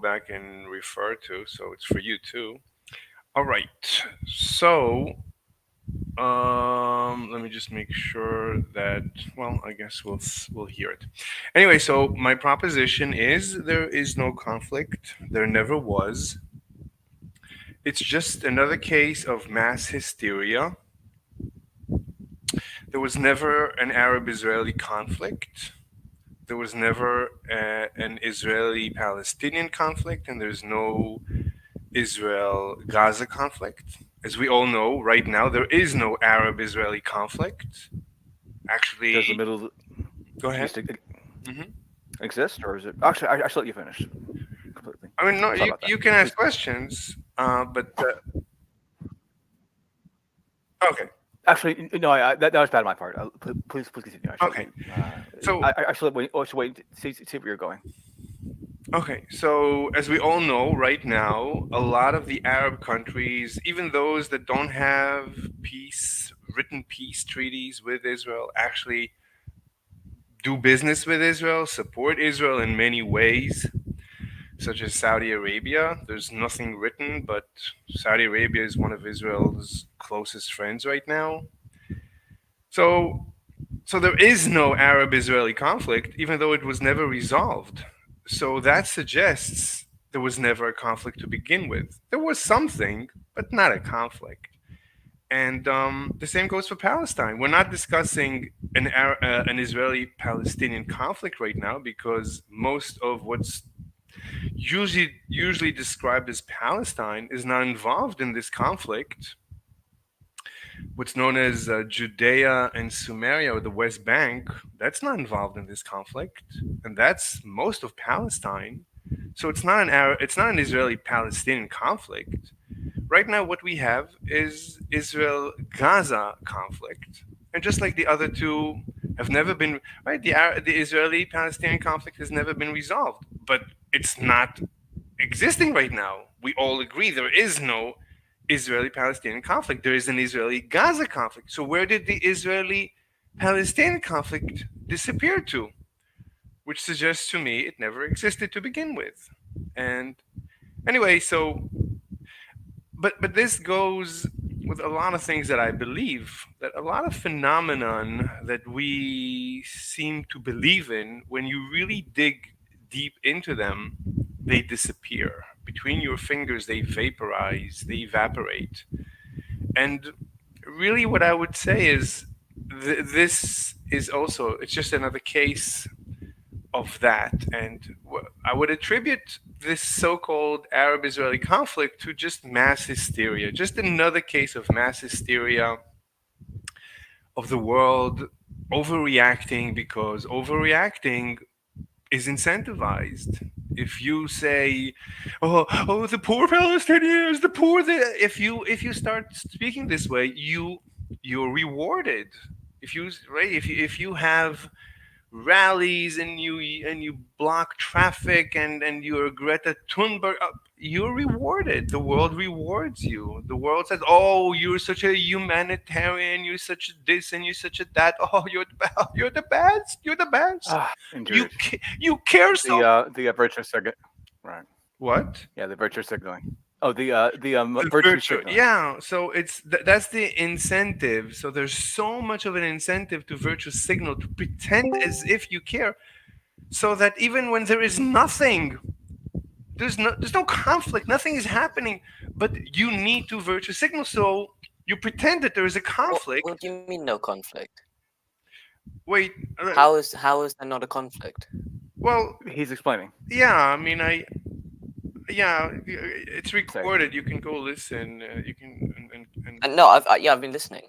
back and refer to, so it's for you too. All right. So, let me just make sure that. Well, I guess we'll hear it. Anyway, so my proposition is there is no conflict. There never was. It's just another case of mass hysteria. There was never an Arab-Israeli conflict. There was never an Israeli-Palestinian conflict, and there's no Israel-Gaza conflict. As we all know, right now there is no Arab-Israeli conflict. Does the Actually, Middle go ahead. East Hmm. exist, or is it? Actually, I should let you finish completely. I mean, no, Sorry you about that. you can Please. ask questions, but okay, Actually, no. That was bad on my part. Please continue. I should. okay. So I should wait. I should wait. See where you're going. Okay, so as we all know right now, a lot of the Arab countries, even those that don't have written peace treaties with Israel, actually do business with Israel, support Israel in many ways, such as Saudi Arabia. There's nothing written, but Saudi Arabia is one of Israel's closest friends right now. So So there is no Arab-Israeli conflict, even though it was never resolved. So that suggests there was never a conflict to begin with. There was something, but not a conflict. And the same goes for Palestine. We're not discussing an Israeli-Palestinian conflict right now because most of what's usually described as Palestine is not involved in this conflict. What's known as Judea and Sumeria, or the West Bank, that's not involved in this conflict, and that's most of Palestine. So it's not an Israeli-Palestinian conflict. Right now, what we have is Israel-Gaza conflict, and just like the other two have never been right, the Israeli-Palestinian conflict has never been resolved, but it's not existing right now. We all agree there is no Israeli Palestinian conflict. There is an Israeli Gaza conflict. So, where did the Israeli Palestinian conflict disappear to? Which suggests to me it never existed to begin with. And anyway, but this goes with a lot of things that I believe, that a lot of phenomenon that we seem to believe in, when you really dig deep into them, they disappear. Between your fingers, they vaporize, they evaporate. And really, what I would say is this is also, it's just another case of that. And I would attribute this so called Arab Israeli conflict to just mass hysteria, just another case of mass hysteria of the world overreacting because overreacting is incentivized. If you say, "Oh, the poor Palestinians, the poor," if you start speaking this way, you're rewarded. If you have rallies and you block traffic and you're Greta Thunberg, you're rewarded. The world rewards you. The world says, "Oh, you're such a humanitarian. You're such a this and you're such a that. Oh, you're the best. You're the best. Indeed. You care so." The virtue signal. Right. What? Yeah, the virtue signaling. Oh, the The virtue virtue, signaling. yeah. So that's the incentive. So there's so much of an incentive to virtue signal to pretend as if you care, so that even when there is nothing, there's no conflict, nothing is happening, but you need to virtue signal. So you pretend that there is a conflict. What do you mean no conflict? Wait, How is there not a conflict? well, He's explaining. yeah. I mean, yeah, it's Say. recorded. You can go listen. You can And no, I've been listening,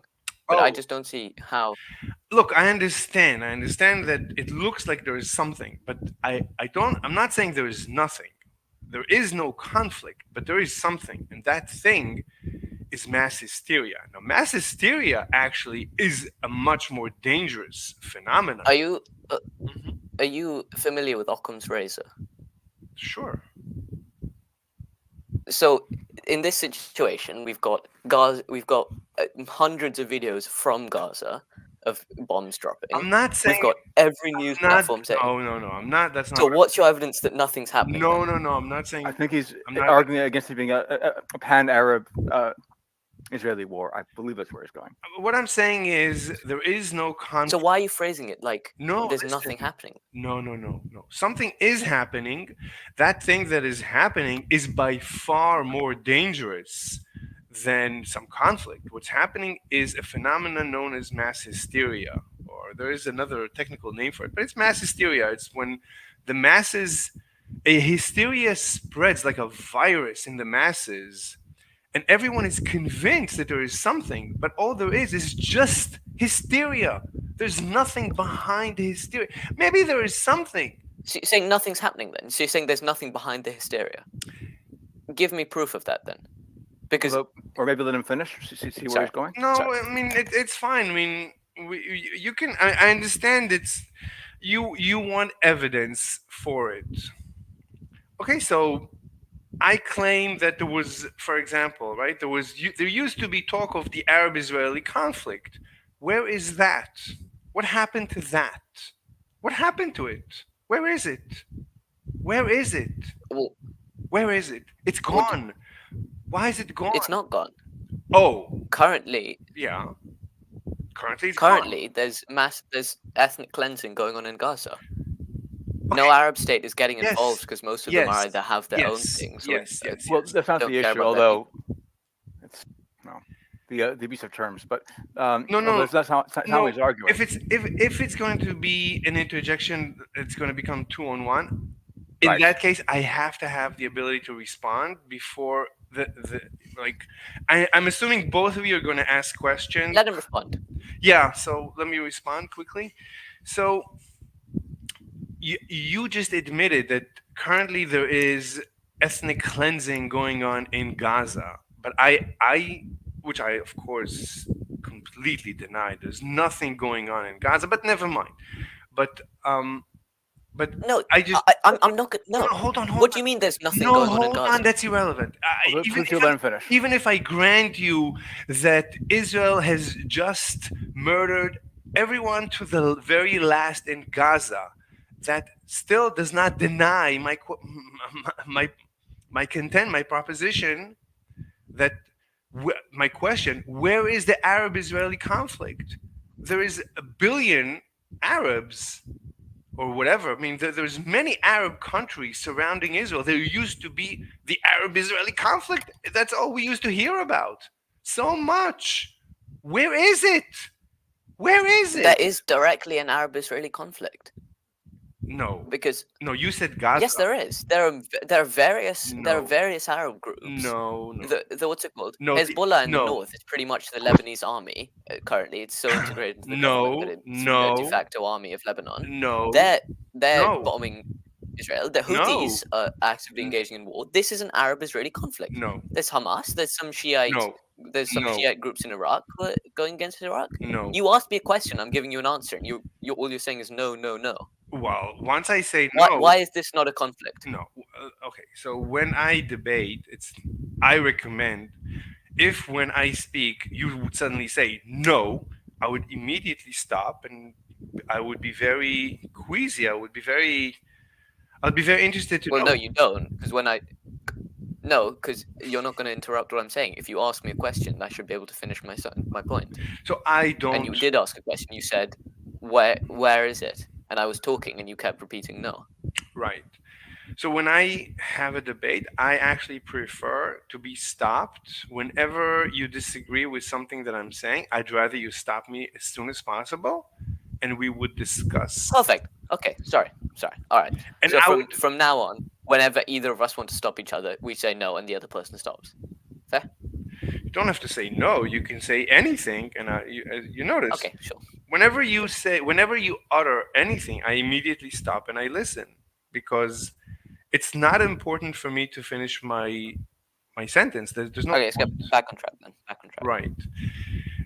but I oh, just don't see how. look, I understand. I understand that it looks like there is something, but I don't. I'm not saying there is nothing. There is no conflict, but there is something, and that thing is mass hysteria. Now, mass hysteria actually is a much more dangerous phenomenon. Are you Mhm. are you familiar with Occam's razor? Sure. So in this situation, we've got Gaza, we've got hundreds of videos from Gaza, of bombs dropping. I'm not saying. We've got every news I'm not. platform saying. No, no, no. I'm not. That's not. So what what's your evidence that nothing's I'm, happening? no, then? no, no. I'm not saying. I think he's I'm not arguing against it being a pan-Arab Israeli war. I believe that's where he's going. What I'm saying is there is no conflict. So why are you phrasing it like No, there's listen. nothing happening? No, no, no, no. Something is happening. That thing that is happening is by far more dangerous than some conflict. What's happening is a phenomenon known as mass hysteria, or there is another technical name for it, but it's mass hysteria. It's when the masses, a hysteria spreads like a virus in the masses, and everyone is convinced that there is something, but all there is just hysteria. There's nothing behind the hysteria. Maybe there is something. So you're saying nothing's happening then? So you're saying there's nothing behind the hysteria? Give me proof of that then. Because Or maybe let him finish. See where Sorry. he's going. No, Sorry. I mean it's fine. I mean you can. I understand it's you want evidence for it. Okay, so I claim that there was, for example, right? There used to be talk of the Arab-Israeli conflict. Where is that? What happened to that? What happened to it? Where is it? Where is it? well, Where is it? It's Well, gone. Why is it gone? it's not gone. Oh, Currently, yeah. Currently, it's gone. there's ethnic cleansing going on in Gaza. No Arab state is getting Yes. involved because most of them Yes. either have their own Yes. things. Yes. Yes. Well, yes. that's not Don't the care issue, about their although it's the abuse of terms. But No. that's how he's arguing. If it's going to be an interjection, it's going to become 2-on-1. In Right. that case, I have to have the ability to respond before the like. I'm assuming both of you are going to ask questions. Let him respond. Yeah. So let me respond quickly. So you just admitted that currently there is ethnic cleansing going on in Gaza, but which I of course completely deny. There's nothing going on in Gaza, but never mind. But No, I just I'm not good. No. hold on. What do you mean there's nothing No, going on in hold Gaza? on. That's irrelevant. Well, please do let him finish. Even if I grant you that Israel has just murdered everyone to the very last in Gaza, that still does not deny my proposition that my question: where is the Arab-Israeli conflict? There is a billion Arabs or whatever. I mean, there's many Arab countries surrounding Israel. There used to be the Arab-Israeli conflict. That's all we used to hear about. So much. Where is it? Where is it? There is directly an Arab-Israeli conflict No. because No, you said Gaza. yes, there is. There are various No. Arab groups. No. The what's it called? No, Hezbollah in no. the north is pretty much the Lebanese army currently. It's so integrated into the government that it's the de facto army of Lebanon. No. They're No. bombing Israel. The Houthis are actively engaging in war. This is an Arab-Israeli conflict. No. There's Hamas. There's some Shiite. No. There's some No. Shiite groups in Iraq who are going against Iraq. No. You asked me a question. I'm giving you an answer, and you all you're saying is no, no, no. Well, once I say no. Why is this not a conflict? No. Okay. So when I debate, I recommend if when I speak you would suddenly say no, I would immediately stop and I would be very queasy. I'd be very interested to Well, know. no, you don't, because because you're not going to interrupt what I'm saying. If you ask me a question, I should be able to finish my point. So I don't. And you did ask a question. You said, "Where is it?" And I was talking, and you kept repeating no. Right. So when I have a debate, I actually prefer to be stopped whenever you disagree with something that I'm saying. I'd rather you stop me as soon as possible, and we would discuss. Perfect. Okay. Sorry. All right. And So I would. from now on, whenever either of us want to stop each other, we say no, and the other person stops. Fair? You don't have to say no. You can say anything, and you notice. Okay. Sure. Whenever you utter anything, I immediately stop and I listen because it's not important for me to finish my sentence. There's no. Okay. Let's get back on track then. Back on track. Right.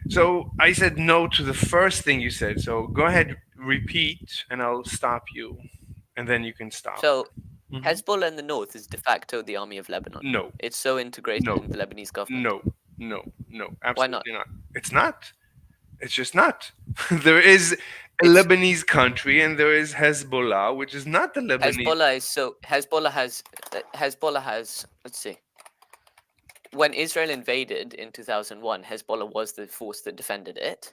So I said no to the first thing you said. So go ahead, repeat, and I'll stop you, and then you can stop. So Mhm. Hezbollah in the north is de facto the army of Lebanon. No. It's so integrated No. in the Lebanese government. No, absolutely not. It's not. It's just not. There is a It's Lebanese country, and there is Hezbollah, which is not the Lebanese. Hezbollah has let's see. When Israel invaded in 2001, Hezbollah was the force that defended it.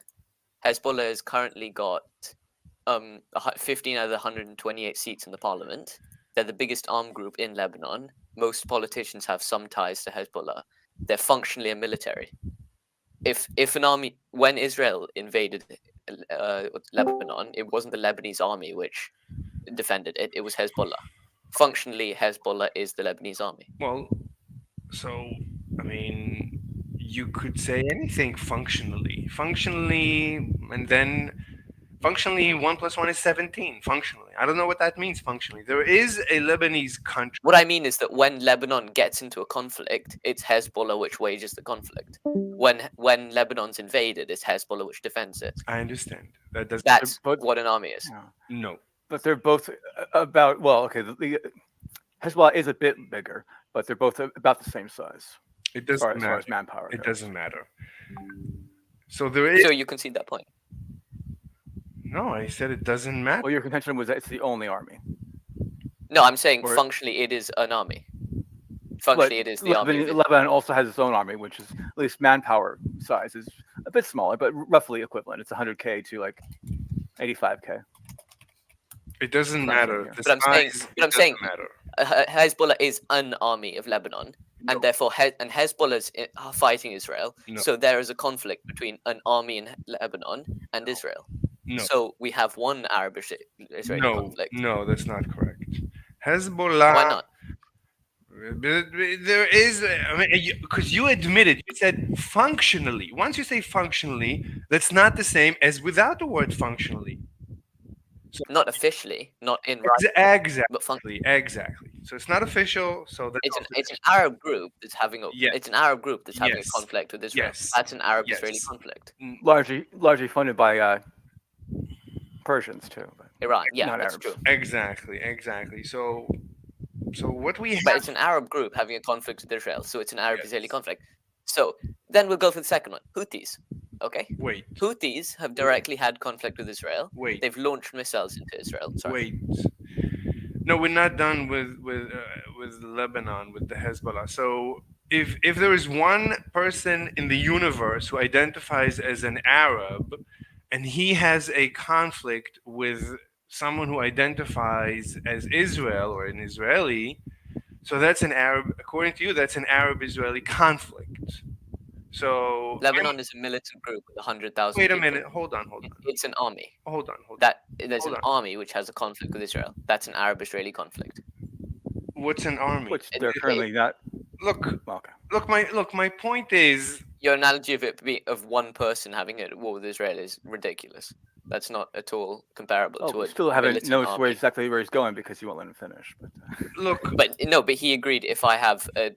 Hezbollah has currently got 15 out of the 128 seats in the parliament. They're the biggest armed group in Lebanon. Most politicians have some ties to Hezbollah. They're functionally a military. If an army, when Israel invaded Lebanon, it wasn't the Lebanese army which defended it. It was Hezbollah. Functionally, Hezbollah is the Lebanese army. Well, so I mean, you could say anything functionally. Functionally, and then functionally, 1 + 1 is 17. Functionally, I don't know what that means. Functionally, there is a Lebanese country. What I mean is that when Lebanon gets into a conflict, it's Hezbollah which wages the conflict. When Lebanon's invaded, it's Hezbollah which defends it. I understand. That doesn't. That's But- what an army is. Yeah. No. But they're both about, well, okay, the Hezbollah is a bit bigger, but they're both about the same size It as doesn't far as matter. manpower It goes. doesn't matter. So there is. So you concede that point. No, I said it doesn't matter. Well, your contention was that it's the only army. No, I'm saying Or- functionally it is an army. But Functionally, it is the army. of Lebanon also has its own army, which is at least manpower size is a bit smaller, but roughly equivalent. It's 100K to like 85K. It doesn't Not matter. here. The But I'm saying- size, but I'm it doesn't saying- matter. Hezbollah is an army of Lebanon, No. and therefore Hezbollah's fighting Israel. No. So there is a conflict between an army in Lebanon and Israel. No. So we have one Arab-Israeli No, conflict. no, that's not correct. Hezbollah. Why not? There is, I mean, because you admitted, you said functionally. Once you say functionally, that's not the same as without the word functionally. Not officially, not in writing, Exactly, but functionally. exactly. So it's not official. So that's It's an Arab group that's having a Yes. it's an Arab group that's having Yes. a conflict with Israel. Yes. That's an Arab-Israeli Yes. conflict. Largely funded by Persians too. But Iran, yeah, not that's Arabs. true. exactly. So what we But have. it's an Arab group having a conflict with Israel, so it's an Arab-Israeli conflict. So then we'll go for the second one, Houthis. Okay, Wait, Houthis have directly had conflict with Israel. wait, They've launched missiles into Israel. Sorry. wait. No, we're not done with Lebanon with the Hezbollah. So if there is one person in the universe who identifies as an Arab, and he has a conflict with someone who identifies as Israel or an Israeli, so that's an Arab. According to you, that's an Arab-Israeli conflict. So Lebanon is a militant group with 100,000. wait a people. minute. Hold on. It's an army. Hold on. There's Hold an on. army which has a conflict with Israel. That's an Arab-Israeli conflict. What's an army? which It- they're it- currently not. Look, Okay. my point is, Your analogy of it being of one person having a war with Israel is ridiculous. That's not at all comparable Oh, to we a still haven't militant noticed where army. exactly where he's going because you won't let him finish. But look, But no, but he agreed if I have a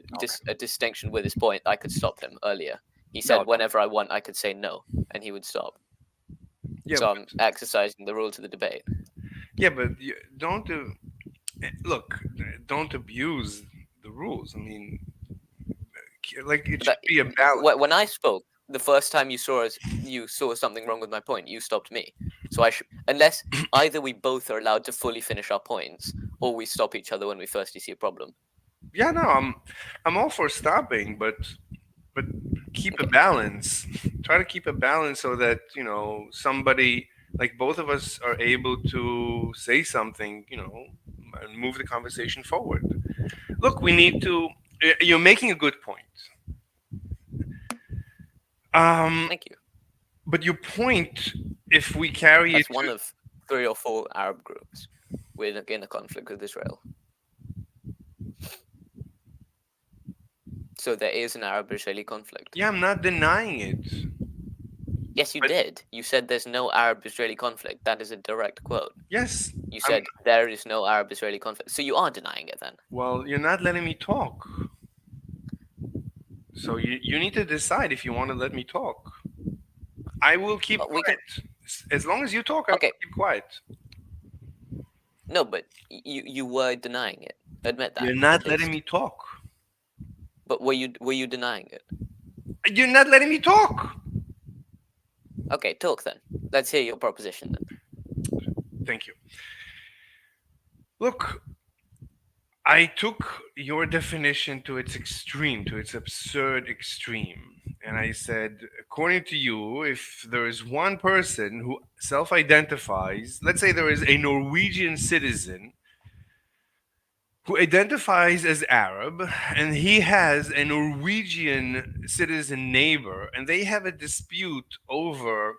distinction with his point, I could stop him earlier. He said No. whenever I want, I could say no, and he would stop. yeah, So I'm exercising the rules of the debate. yeah, but you don't look, don't abuse the rules. I mean, like it should But be a balance. When I spoke the first time you saw something wrong with my point, you stopped me. So I should, unless either we both are allowed to fully finish our points, or we stop each other when we firstly see a problem. Yeah, no, I'm all for stopping, but keep a balance. Try to keep a balance so that somebody like both of us are able to say something, and move the conversation forward. Look, we need to. You're making a good point. Thank you. But your point, if we carry That's it, one of 3 or 4 Arab groups with again a conflict with Israel. So there is an Arab-Israeli conflict. yeah, I'm not denying it. Yes, you But- did. You said there's no Arab-Israeli conflict. That is a direct quote. Yes. You said there is no Arab-Israeli conflict. So you are denying it then. Well, you're not letting me talk. So you need to decide if you want to let me talk. I will keep But we quiet. As long as you talk, I will Okay. keep quiet. No, but you were denying it. Admit that. You're not at letting least. me talk. But were you denying it? You're not letting me talk. Okay, talk then. Let's hear your proposition then. Thank you. Look, I took your definition to its extreme, to its absurd extreme. And I said, according to you, if there is one person who self identifies, let's say there is a Norwegian citizen who identifies as Arab, and he has a Norwegian citizen neighbor, and they have a dispute over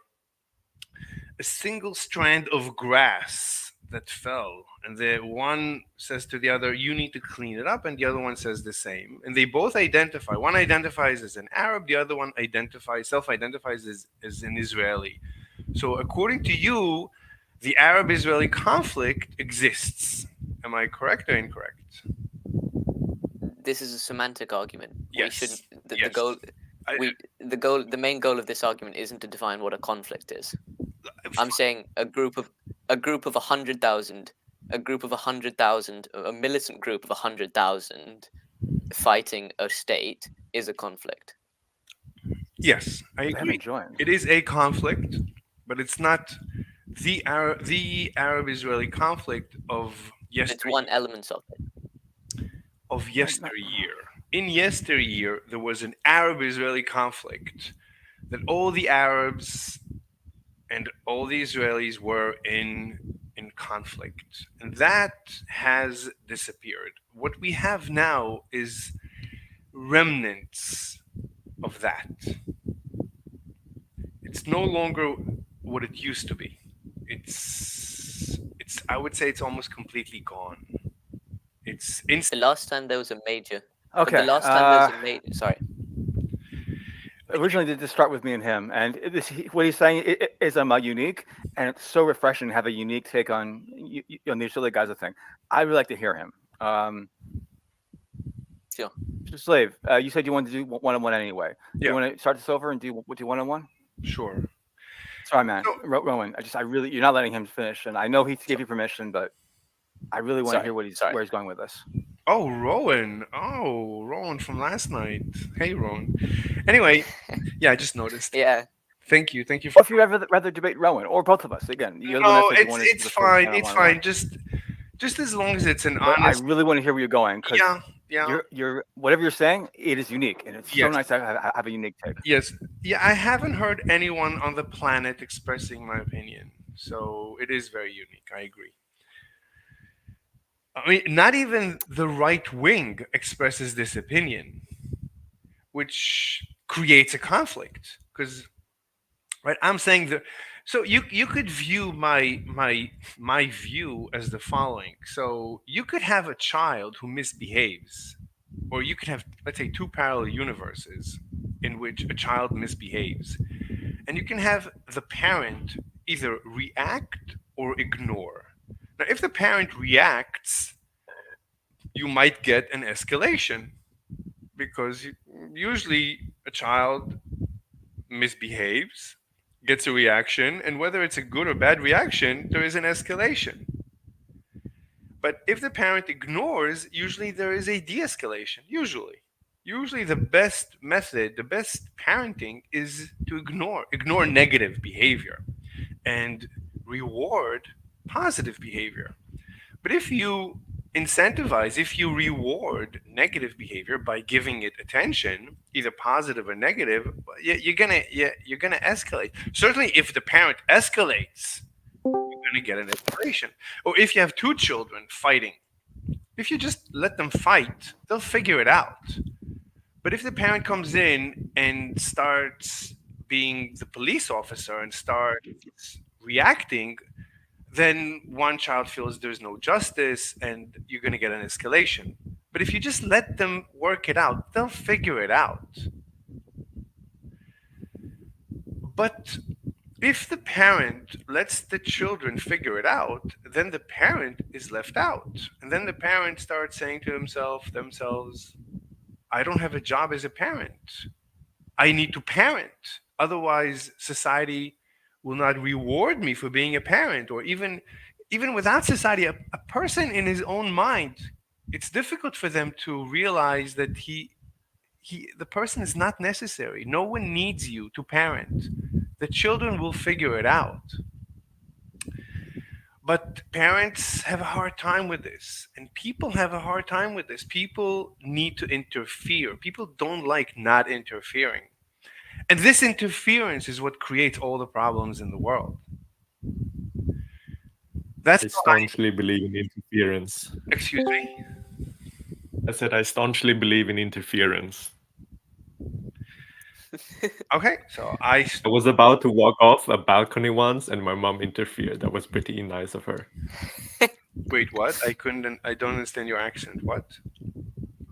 a single strand of grass that fell, and the one says to the other, you need to clean it up, and the other one says the same, and they both identify. One identifies as an Arab, the other one identifies self-identifies as an Israeli. So according to you, the Arab Israeli conflict exists. Am I correct or incorrect? This is a semantic argument. We shouldn't. Yes. The Yes. goal. I- The main goal of this argument isn't to define what a conflict is. I'm saying a group of 100,000, a militant group of 100,000 fighting a state is a conflict. Yes, I They agree. haven't joined. It is a conflict, but it's not the Arab-Israeli conflict of It's one element of it. yesteryear. In yesteryear, there was an Arab-Israeli conflict that all the Arabs and all the Israelis were in conflict, and that has disappeared. What we have now is remnants of that. It's no longer what it used to be. It's I would say it's almost completely gone. It's The last time there was a major. Okay. The last time there was a major. Sorry. Originally, did this start with me and him, and what he's saying is unique, and it's so refreshing to have a unique take on the Israeli Gaza thing. I would like to hear him. Sure. Mr. Slave, you said you wanted to do one-on-one anyway. Do Yeah. you want to start this over and do one-on-one? Sure. Sorry, man. So- Rowan, you're not letting him finish, and I know he gave you permission, but I really want to hear where he's going with this. Oh, Rowan. Oh, Rowan from last night. Hey, Rowan. Anyway, yeah, I just noticed. Yeah. Thank you. Thank you Or for. if you ever rather debate Rowan or both of us again, you're the one No, that said you wanted to it's discuss fine. It's one-on-one. fine. Just as long as it's an But I honest. really want to hear where you're going because Yeah. you're whatever you're saying, it is unique, and it's so Yes. nice to have a unique take. Yes. Yeah, I haven't heard anyone on the planet expressing my opinion. So it is very unique. I agree. I mean, not even the right wing expresses this opinion, which creates a conflict. Because, right, I'm saying that. So you could view my view as the following. So you could have a child who misbehaves, or you could have, let's say, two parallel universes in which a child misbehaves, and you can have the parent either react or ignore. Now, if the parent reacts, you might get an escalation because usually a child misbehaves, gets a reaction, and whether it's a good or bad reaction, there is an escalation. But if the parent ignores, usually there is a de escalation. Usually the best method, the best parenting is to ignore negative behavior and reward positive behavior. But if you incentivize, if you reward negative behavior by giving it attention, either positive or negative, you're gonna escalate. Certainly, if the parent escalates, you're gonna get an escalation. Or if you have two children fighting, if you just let them fight, they'll figure it out. But if the parent comes in and starts being the police officer and starts reacting, then one child feels there's no justice and you're going to get an escalation. But if you just let them work it out, they'll figure it out. But if the parent lets the children figure it out, then the parent is left out. And then the parent starts saying to themselves, I don't have a job as a parent. I need to parent. Otherwise, society will not reward me for being a parent. Or even without society, a person in his own mind, it's difficult for them to realize that the person is not necessary. No one needs you to parent. The children will figure it out. But parents have a hard time with this, and people have a hard time with this. People need to interfere. People don't like not interfering. And this interference is what creates all the problems in the world. That's I why, staunchly believe in interference. excuse me. I said I staunchly believe in interference. Okay, so I I was about to walk off a balcony once, and my mom interfered. That was pretty nice of her. wait. What? I couldn't. I don't understand your accent. What?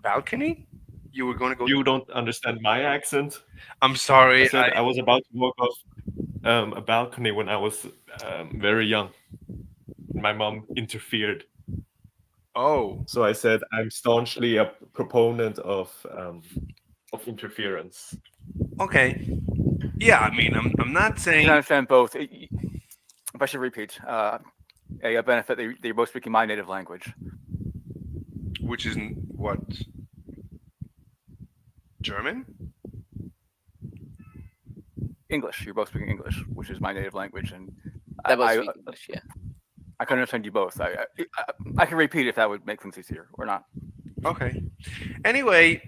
Balcony? You were going to go? You don't understand my accent. I'm I sorry. said I was about to walk off a balcony when I was very young. My mom interfered. Oh, So I said I'm staunchly a proponent of interference. okay. Yeah, I mean, I'm not I can saying. understand both. If I should repeat, a benefit that you're both speaking my native language. Which is what? German? English. You're both speaking English, which is my native language, and That was I, English, yeah. I can understand you both. I can repeat if that would make things easier or not. Okay. Anyway,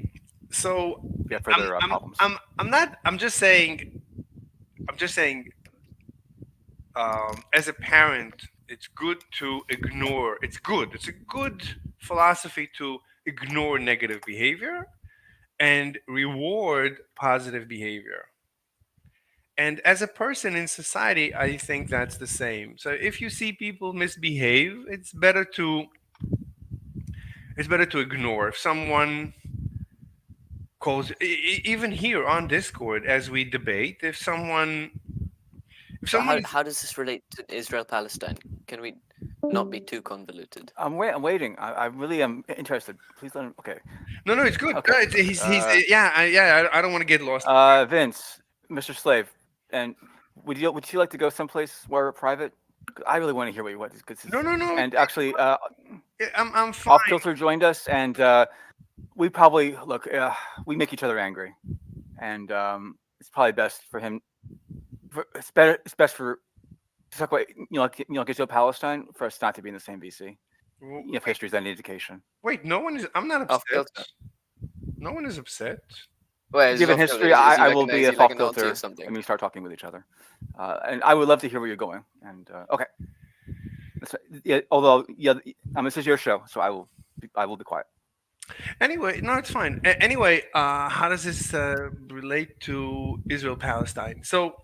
so If you have further problems. I'm not. I'm just saying. I'm just saying. As a parent, it's good to ignore. It's good. It's a good philosophy to ignore negative behavior and reward positive behavior. And as a person in society, I think that's the same. So if you see people misbehave, it's better to ignore. If someone calls, even here on Discord, as we debate, if someone, if So someone, how does this relate to Israel Palestine? Can we not be too convoluted? I'm waiting. I really am interested. Please let him. Okay. no, it's good. Okay. No, he's yeah. I don't want to get lost. Vince, Mr. Slave, and would you like to go someplace where private? I really want to hear what is good. No. And actually, I'm fine. Off Kilter joined us, and we probably look. We make each other angry, and it's probably best for him. It's better. It's best for to talk about Israel Palestine for us not to be in the same VC. If history is any indication. Wait, no one is. I'm not Off upset. kilter. No one is upset. Well, is Given off kilter, history, is he I like will an- be is a he like off an Nazi filter, or something? and we start talking with each other. And I would love to hear where you're going. And okay, although this is your show, so I will be quiet. Anyway, no, it's fine. Anyway, how does this relate to Israel Palestine? So,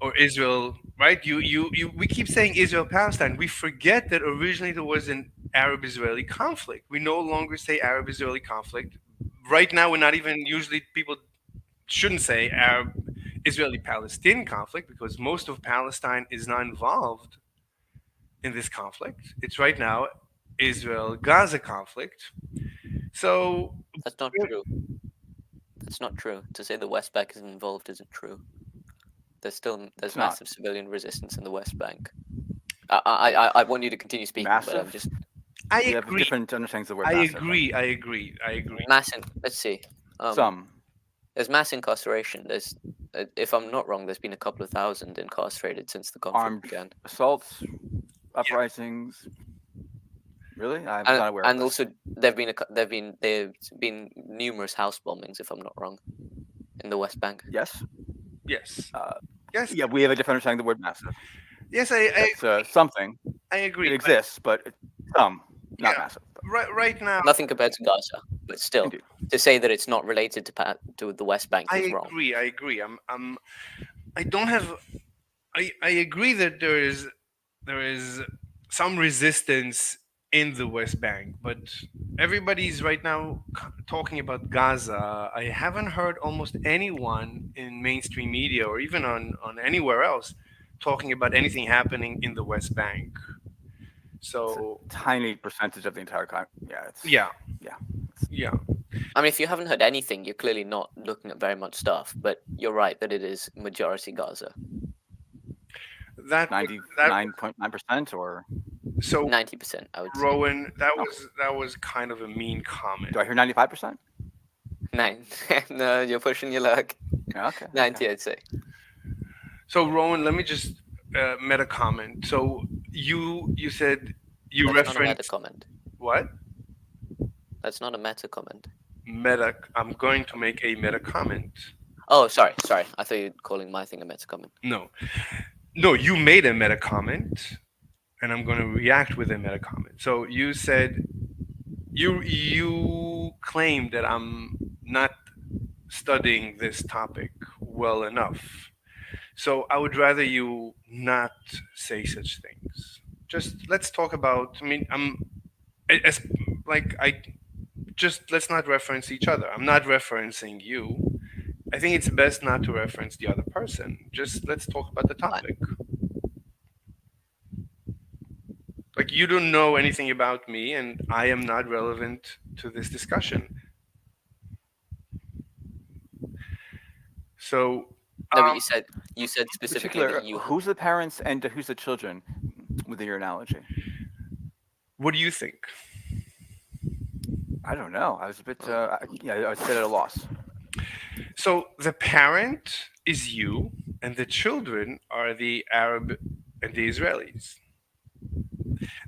or Israel, right? We keep saying Israel Palestine. We forget that originally there was an Arab Israeli conflict. We no longer say Arab Israeli conflict. Right now, we're not even usually people shouldn't say Arab Israeli Palestinian conflict because most of Palestine is not involved in this conflict. It's right now Israel Gaza conflict. So That's not true. That's not true. To say the West Bank isn't involved isn't true. There's It's not. massive civilian resistance in the West Bank. I want you to continue speaking, but I'm Massive? just I We have agree. different understandings of the word I massive. agree. mass. Let's see. Some. There's mass incarceration. There's, if I'm not wrong, there's been a couple of thousand incarcerated since the conflict Armed began. assaults, uprisings. Really? I'm not aware. And of this. also there's been numerous house bombings, if I'm not wrong, in the West Bank. Yes. Yes. Uh, Yes. Yeah, we have a different understanding of the word massive. Yes. It's something. I agree. It exists, but some, not Yeah. massive. But Right now, Nothing compared to Gaza, but still, Indeed. to say that it's not related to the West Bank I is wrong. agree. I don't have. I agree that there is some resistance in the West Bank, but everybody's right now talking about Gaza. I haven't heard almost anyone in mainstream media or even on anywhere else talking about anything happening in the West Bank. So tiny percentage of the entire country. Yeah. yeah. I mean, if you haven't heard anything, you're clearly not looking at very much stuff. But you're right that it is majority Gaza. That 99.9% or so 90%, I would say. Rowan, that was kind of a mean comment. do I hear 95%? 9. No, you're pushing your luck. Yeah, okay. 90, I'd say. So Rowan, let me just meta comment. So you said you That's not a meta referenced comment. what? That's not a meta comment. Meta. I'm going to make a meta comment. Oh, sorry. I thought you were calling my thing a meta comment. No, no, you made a meta comment, and I'm going to react with a meta comment. So you said you claim that I'm not studying this topic well enough. So I would rather you not say such things. Just let's talk about. I mean, as like I just let's not reference each other. I'm not referencing you. I think it's best not to reference the other person. Just let's talk about the Fine. topic. Like you don't know anything about me, and I am not relevant to this discussion. So, No, but um, you said In specifically particular, that you. who's the parents and who's the children within your analogy? what do you think? I don't know. I was a bit, I was a bit at a loss. So the parent is you, and the children are the Arab and the Israelis.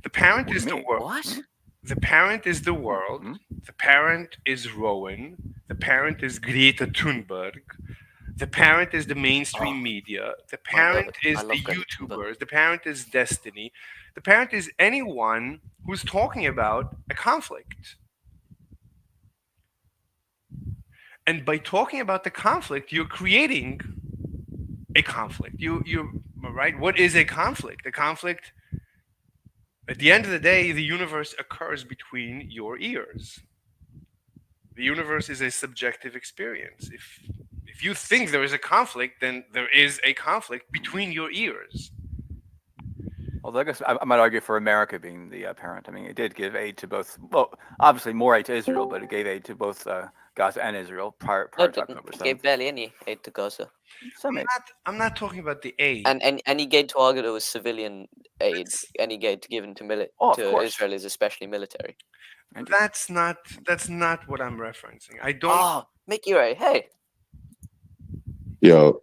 The parent What do is you the mean? world. What? The parent is the world. Hmm? The parent is Rowan. The parent is Greta Thunberg. The parent is the mainstream Oh, media. The my parent God. is I the love Greta Thunberg. YouTubers. The parent is Destiny. The parent is anyone who's talking about a conflict. And by talking about the conflict, you're creating a conflict. You right? What is a conflict? A conflict, at the end of the day, the universe occurs between your ears. The universe is a subjective experience. If you think there is a conflict, then there is a conflict between your ears. Although I guess I might argue for America being the parent. I mean, it did give aid to both. Well, obviously more aid to Israel, but it gave aid to both Gaza and Israel prior No, it to didn't. October He gave 7th. barely any aid to Gaza. Some aid. I'm not talking about the aid. And he gave to Gaza was civilian aid. That's, Any aid given to Oh, of to course. Israel is especially military. Indeed. that's not what I'm referencing. I don't Oh, Mickey Ray, hey. Yo,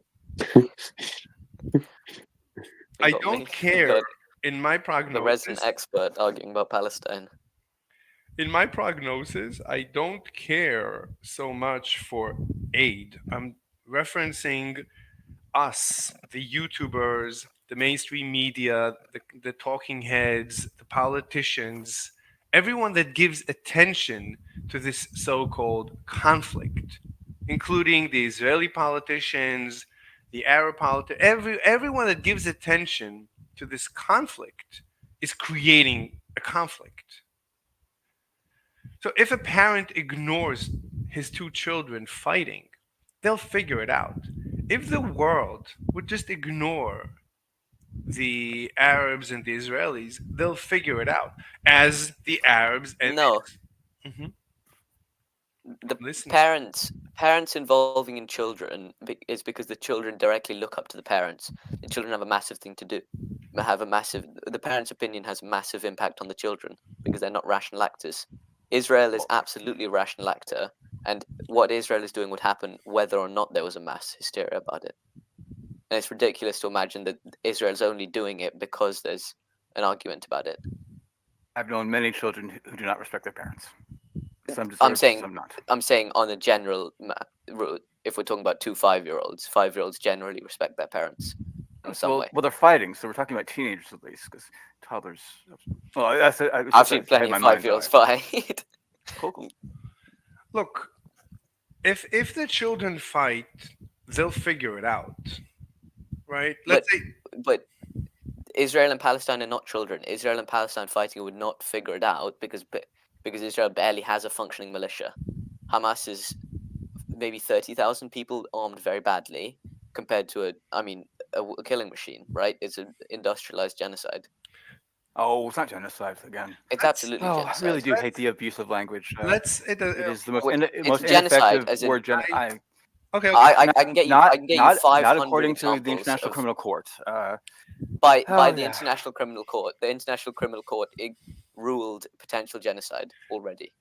We I got don't me. care in my The resident prognosis. expert arguing about Palestine. In my prognosis, I don't care so much for aid. I'm referencing us, the YouTubers, the mainstream media, the talking heads, the politicians, everyone that gives attention to this so called conflict, including the Israeli politicians, the Arab everyone that gives attention to this conflict is creating a conflict. So if a parent ignores his two children fighting, they'll figure it out. If the world would just ignore the Arabs and the Israelis, they'll figure it out. As the Arabs and No, Mhm. the Listen. parents involving in children is because the children directly look up to the parents. The children have a massive thing to do. The parents' opinion has a massive impact on the children because they're not rational actors. Israel is absolutely a rational actor, and what Israel is doing would happen whether or not there was a mass hysteria about it. And it's ridiculous to imagine that Israel's only doing it because there's an argument about it. I've known many children who do not respect their parents. Some I'm deserve, saying, some not. I'm saying on a general route, if we're talking about two 5-year-olds, 5-year-olds generally respect their parents in some way. Well, they're fighting, so we're talking about teenagers at least, because toddlers. Well, that's it. I've seen plenty of 5-year-olds fight. Cool. Look, if the children fight, they'll figure it out, right? Let's say But Israel and Palestine are not children. Israel and Palestine fighting would not figure it out because Israel barely has a functioning militia. Hamas is maybe 30,000 people armed very badly compared to a killing machine, right? It's an industrialized genocide. Oh, it's not genocide again. It's Let's- absolutely Oh, I genocide. really do hate the abuse of language. let's It is the most, Wait, it's most genocide, ineffective as in- word. okay. I can get you. I can get you not 500 according to the examples International of Criminal Court. by Oh, the yeah. International Criminal Court. The International Criminal Court ruled potential genocide already.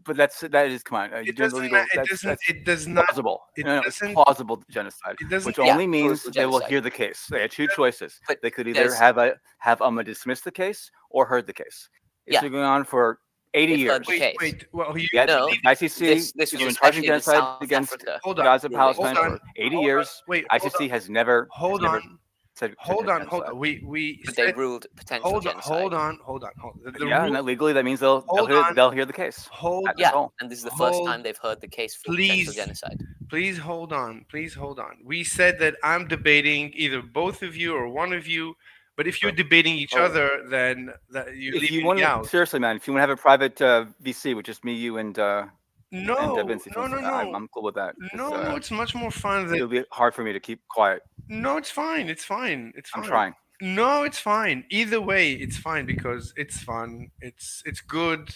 But that is come on. You're It doing the doesn't. legal. It That's doesn't. It does not. plausible. It No, it's doesn't. plausible genocide, It doesn't. which Yeah, only means plausible they will genocide. hear the case. They had two choices. But They could either there's- have Amma dismiss the case or heard the case. It's Yeah. been going on for 80 They've heard years. the case. Wait. Well, you Yeah, No, the ICC this has was been especially charging the genocide South against Africa hold on. Gaza, ruling. Palestine Hold on. for 80 Hold on. years. Wait. Hold ICC on. has never Hold never on. said Hold on. Hold genocide. on. We But they said. ruled potential Hold on. genocide. Hold on. Hold on. Hold on. The Yeah, and rule. that legally that means they'll Hold on. they'll hear the case. Hold. That's Yeah, all. and this is the first Hold. time they've heard the case for Please. potential genocide. Please hold on. Please hold on. We said that I'm debating either both of you or one of you. But if you're debating each Oh. other, then you're If you leaving want me to, out. seriously, man, if you want to have a private VC with just me, you, and No. Vince, if you No. want No. to- No. I'm cool with that. No. It's much more fun than. It'll be hard for me to keep quiet. No, it's fine. It's fine. It's fine. I'm trying. No, it's fine. Either way, it's fine because it's fun. It's good.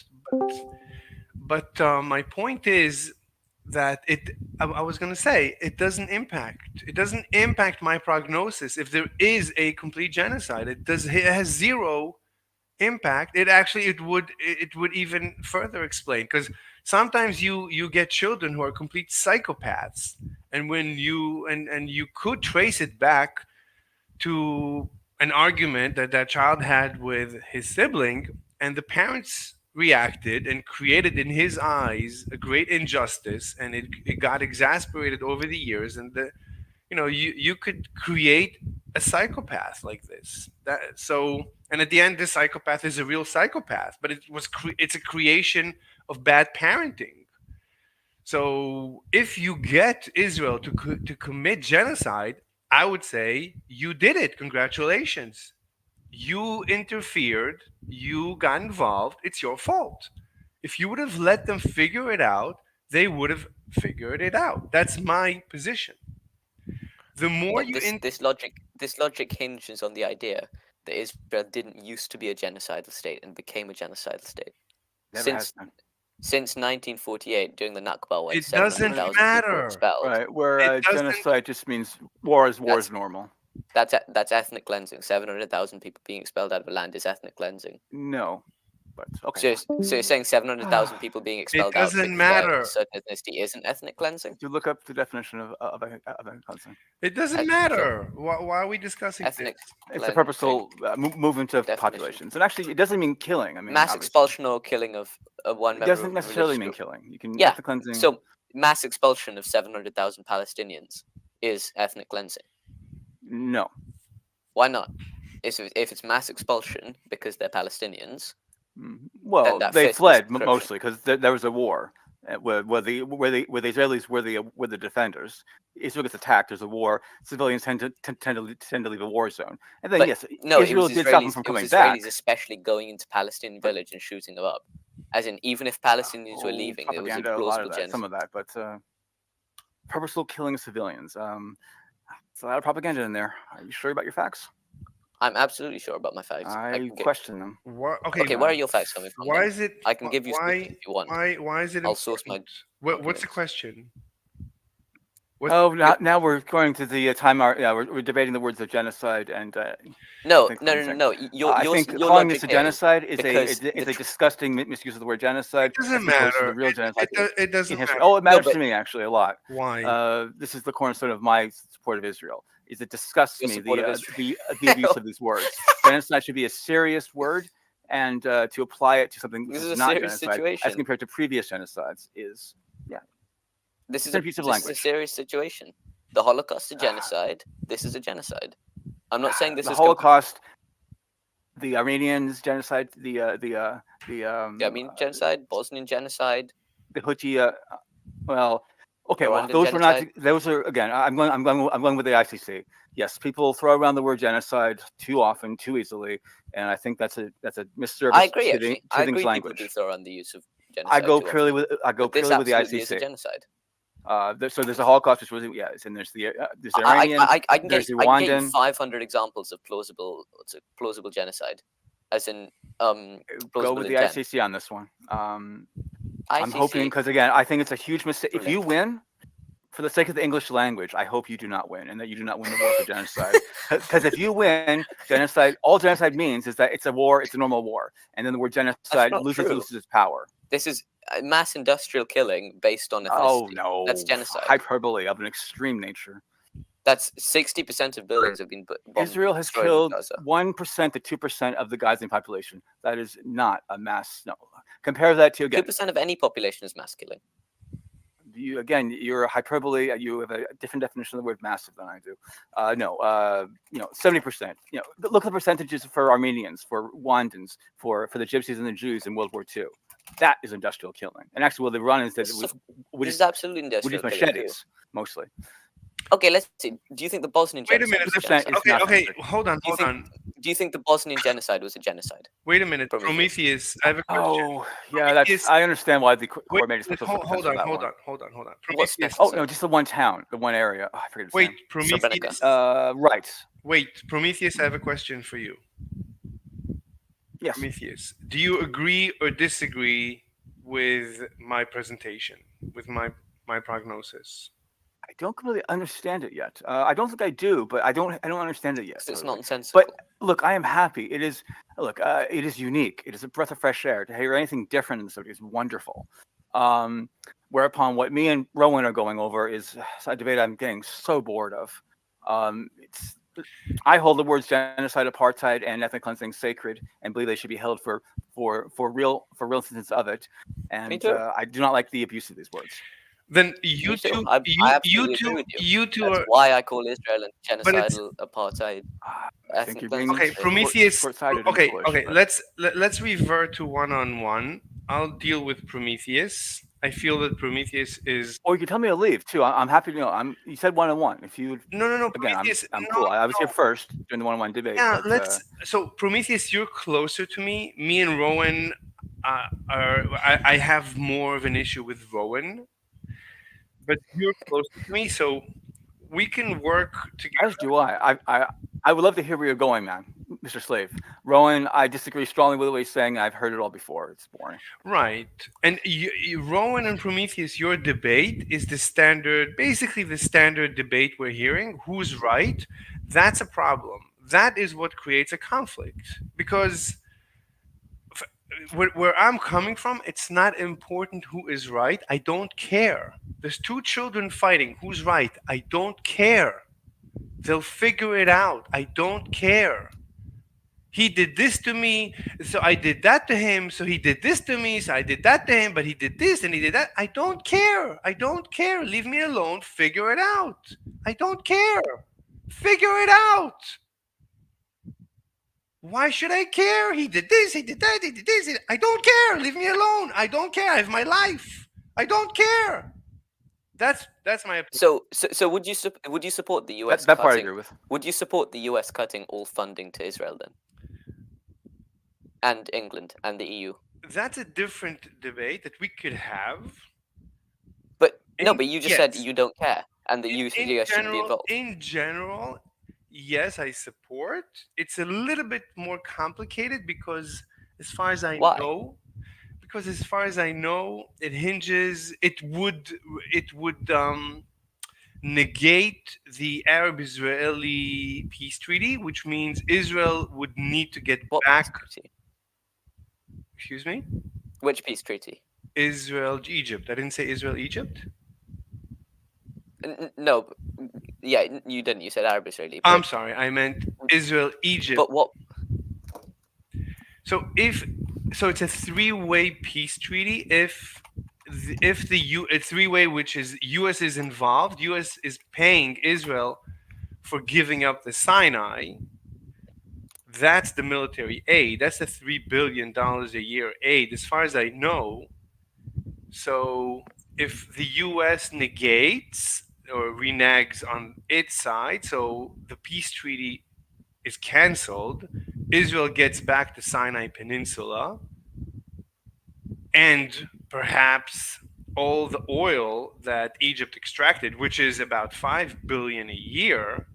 But my point is that I was gonna say it doesn't impact. It doesn't impact my prognosis if there is a complete genocide. It does. It has zero impact. It would even further explain because sometimes you get children who are complete psychopaths, and when you could trace it back to an argument that that child had with his sibling, and the parents reacted and created in his eyes a great injustice, and it got exasperated over the years, and you could create a psychopath like this. And at the end, this psychopath is a real psychopath, but it's a creation of bad parenting. So if you get Israel to commit genocide, I would say you did it. Congratulations. You interfered. You got involved. It's your fault. If you would have let them figure it out, they would have figured it out. That's my position. The more But you this logic hinges on the idea that Israel didn't used to be a genocidal state and became a genocidal state. Never has been. Since 1948, during the Nakba, when It doesn't 700,000 people matter. were expelled. Right, where It doesn't- genocide just means war is That's- normal. That's ethnic cleansing. 700,000 people being expelled out of a land is ethnic cleansing. No, but okay. So you're saying 700,000 people being expelled out doesn't because they're of matter. a certain ethnicity isn't ethnic cleansing? You look up the definition of a cleansing. it doesn't Ethnic- matter. Why are we discussing Ethnic this? It's a cleansing. purposeful movement of Definition. populations, and actually, it doesn't mean killing. I mean, Mass obviously, expulsion or killing of one It member doesn't of a necessarily religious mean group. killing. You can Yeah, ethnic cleansing. So mass expulsion of 700,000 Palestinians is ethnic cleansing. No, Why not? If it's mass expulsion because they're Palestinians, well, that they fits the fled description. mostly because there was a war where the Israelis were the defenders. Israel gets attacked. There's a war. Civilians tend to leave a war zone, and then But yes, no, Israel it was did stop them Israelis. from It was coming back. Israelis especially going into Palestinian village and shooting them up. As in, even if Palestinians were leaving, it was a propaganda, a lot plausible of that, genocide. some of that, but purposeful killing of civilians. It's a lot of propaganda in there. Are you sure about your facts? I'm absolutely sure about my facts. I question them. Okay, where are your facts coming from? Why then? is it? I can give you some why? if you want. Why is it? I'll source my important? What's the documents. question? Oh, now we're going to the time. Yeah, we're debating the words of genocide and. No. ethnic I cleansing. Your think your calling this logic a genocide is because a disgusting misuse of the word genocide. It doesn't as opposed to matter. the real genocide It doesn't in history. matter. Oh, it matters but- to me actually a lot. Why? This is the cornerstone of my support of Israel. Is it disgusts Your me support of the abuse of these words. Genocide should be a serious word, and to apply it to something This which is is a not serious genocide, situation. as compared to previous genocides, is this an is a abuse of this is a language. serious situation. The Holocaust is a genocide. This is a genocide. I'm not saying this the is Holocaust, the Armenians genocide, the Armenian genocide, Bosnian genocide. the Houthi. Well, okay, well, Rwandan those were not. genocide. Those are again. I'm going with the ICC. Yes, people throw around the word genocide too often, too easily, and I think that's a misservice I agree. to Actually, the I English agree. People language. do throw around the use of genocide. I go too purely often. with the But this ICC. absolutely is a genocide. So there's a Holocaust, which was and there's the I Iranian. can there's get, the I can get you Rwandan. 500 examples of plausible genocide, as in Go plausible with the intent. ICC on this one. I'm ICC. hoping because again, I think it's a huge mistake. If you win, for the sake of the English language, I hope you do not win, and that you do not win the war for genocide. Because if you win, genocide, all genocide means is that it's a war, it's a normal war, and then the word genocide not loses true. its power. This is mass industrial killing based on Oh ethnicity. no, That's genocide. hyperbole of an extreme nature. That's 60% of buildings have been bombed. Israel has destroyed in killed Gaza. 1% to 2% of the Gazan population. That is not a mass. No, compare that to again. 2% of any population is mass killing. You're a hyperbole. You have a different definition of the word massive than I do. 70%. Look at the percentages for Armenians, for Rwandans, for the Gypsies and the Jews in World War II. That is industrial killing. And actually, the Iranians did This with is absolutely industrial killing too. machetes mostly. Okay, let's see. Do you think the Bosnian Wait a genocide minute. was a Percent genocide? is not Okay, genocide. hold on, Do you hold think- on. Do you think the Bosnian genocide was a genocide? Wait a minute, Prometheus. Prometheus. I have a question. Oh, yeah, Prometheus- I understand why the Wait, court made a special hold circumstance on, for that hold one. on, hold on, hold on. What's Prometheus. Oh no, just the one town, the one area. Oh, I forget his Wait, name. Prometheus. Right. Wait, Prometheus. I have a question for you. Yes. Prometheus, do you agree or disagree with my presentation, with my prognosis? I don't completely understand it yet. I don't think I do, but I don't understand it yet. Because it's totally. nonsensical. But look, I am happy. It is unique. It is a breath of fresh air. To hear anything different in the subject is wonderful. Whereupon, what me and Rowan are going over is a debate I'm getting so bored of. I hold the words genocide, apartheid, and ethnic cleansing sacred, and believe they should be held for real instances of it. And too. I do not like the abuse of these words. Then you Me too. two, I you absolutely agree two, with you. you two That's are why I call Israel a But it's- genocidal apartheid. I think you're being okay. Short- Prometheus. short-sighted and Okay, foolish, okay. but- Let's revert to one-on-one. I'll deal with Prometheus. I feel that Prometheus is Or you can tell me to leave too. I'm happy to know. You said 1-on-1. If you no. again, Prometheus, I'm no, cool. I was here no. first during the 1-on-1 debate. Yeah, but, let's. So Prometheus, you're closer to me. Me and Rowan I have more of an issue with Rowan, but you're closer to me, so we can work together. as do I. I would love to hear where you're going, man, Mr. Slave. Rowan, I disagree strongly with what he's saying. I've heard it all before. It's boring. Right. And Rowan and Prometheus, your debate is basically the standard debate we're hearing. Who's right? That's a problem. That is what creates a conflict. Because where I'm coming from, it's not important who is right. I don't care. There's two children fighting. Who's right? I don't care. They'll figure it out. I don't care. He did this to me, so I did that to him. So he did this to me, so I did that to him, but he did this and he did that. I don't care. I don't care. Leave me alone. Figure it out. I don't care. Figure it out. Why should I care? He did this, he did that, he did this. I don't care. Leave me alone. I don't care. I have my life. I don't care. That's my opinion. So would you support the US That part I cutting? agree with. Would you support the US cutting all funding to Israel then? And England and the EU? That's a different debate that we could have. But no, In- but you just said yes. you don't care, and the US shouldn't be general, involved. in general, yes, I support. It's a little bit more complicated because, as far as I Why? know, it would negate the Arab-Israeli peace treaty, which means Israel would need to get What back. peace treaty? Excuse me, Which peace treaty? Israel, Egypt. I didn't say Israel, Egypt. No, yeah, you didn't. You said Arab-Israeli. I'm sorry, I meant Israel, Egypt. But what? So it's a three-way peace treaty. If a three-way, which is U.S. is involved, U.S. is paying Israel for giving up the Sinai. That's the military aid. That's the $3 billion a year aid, as far as I know. So if the U.S. negates or reneges on its side, so the peace treaty is canceled, Israel gets back the Sinai Peninsula, and perhaps all the oil that Egypt extracted, which is about $5 billion a year,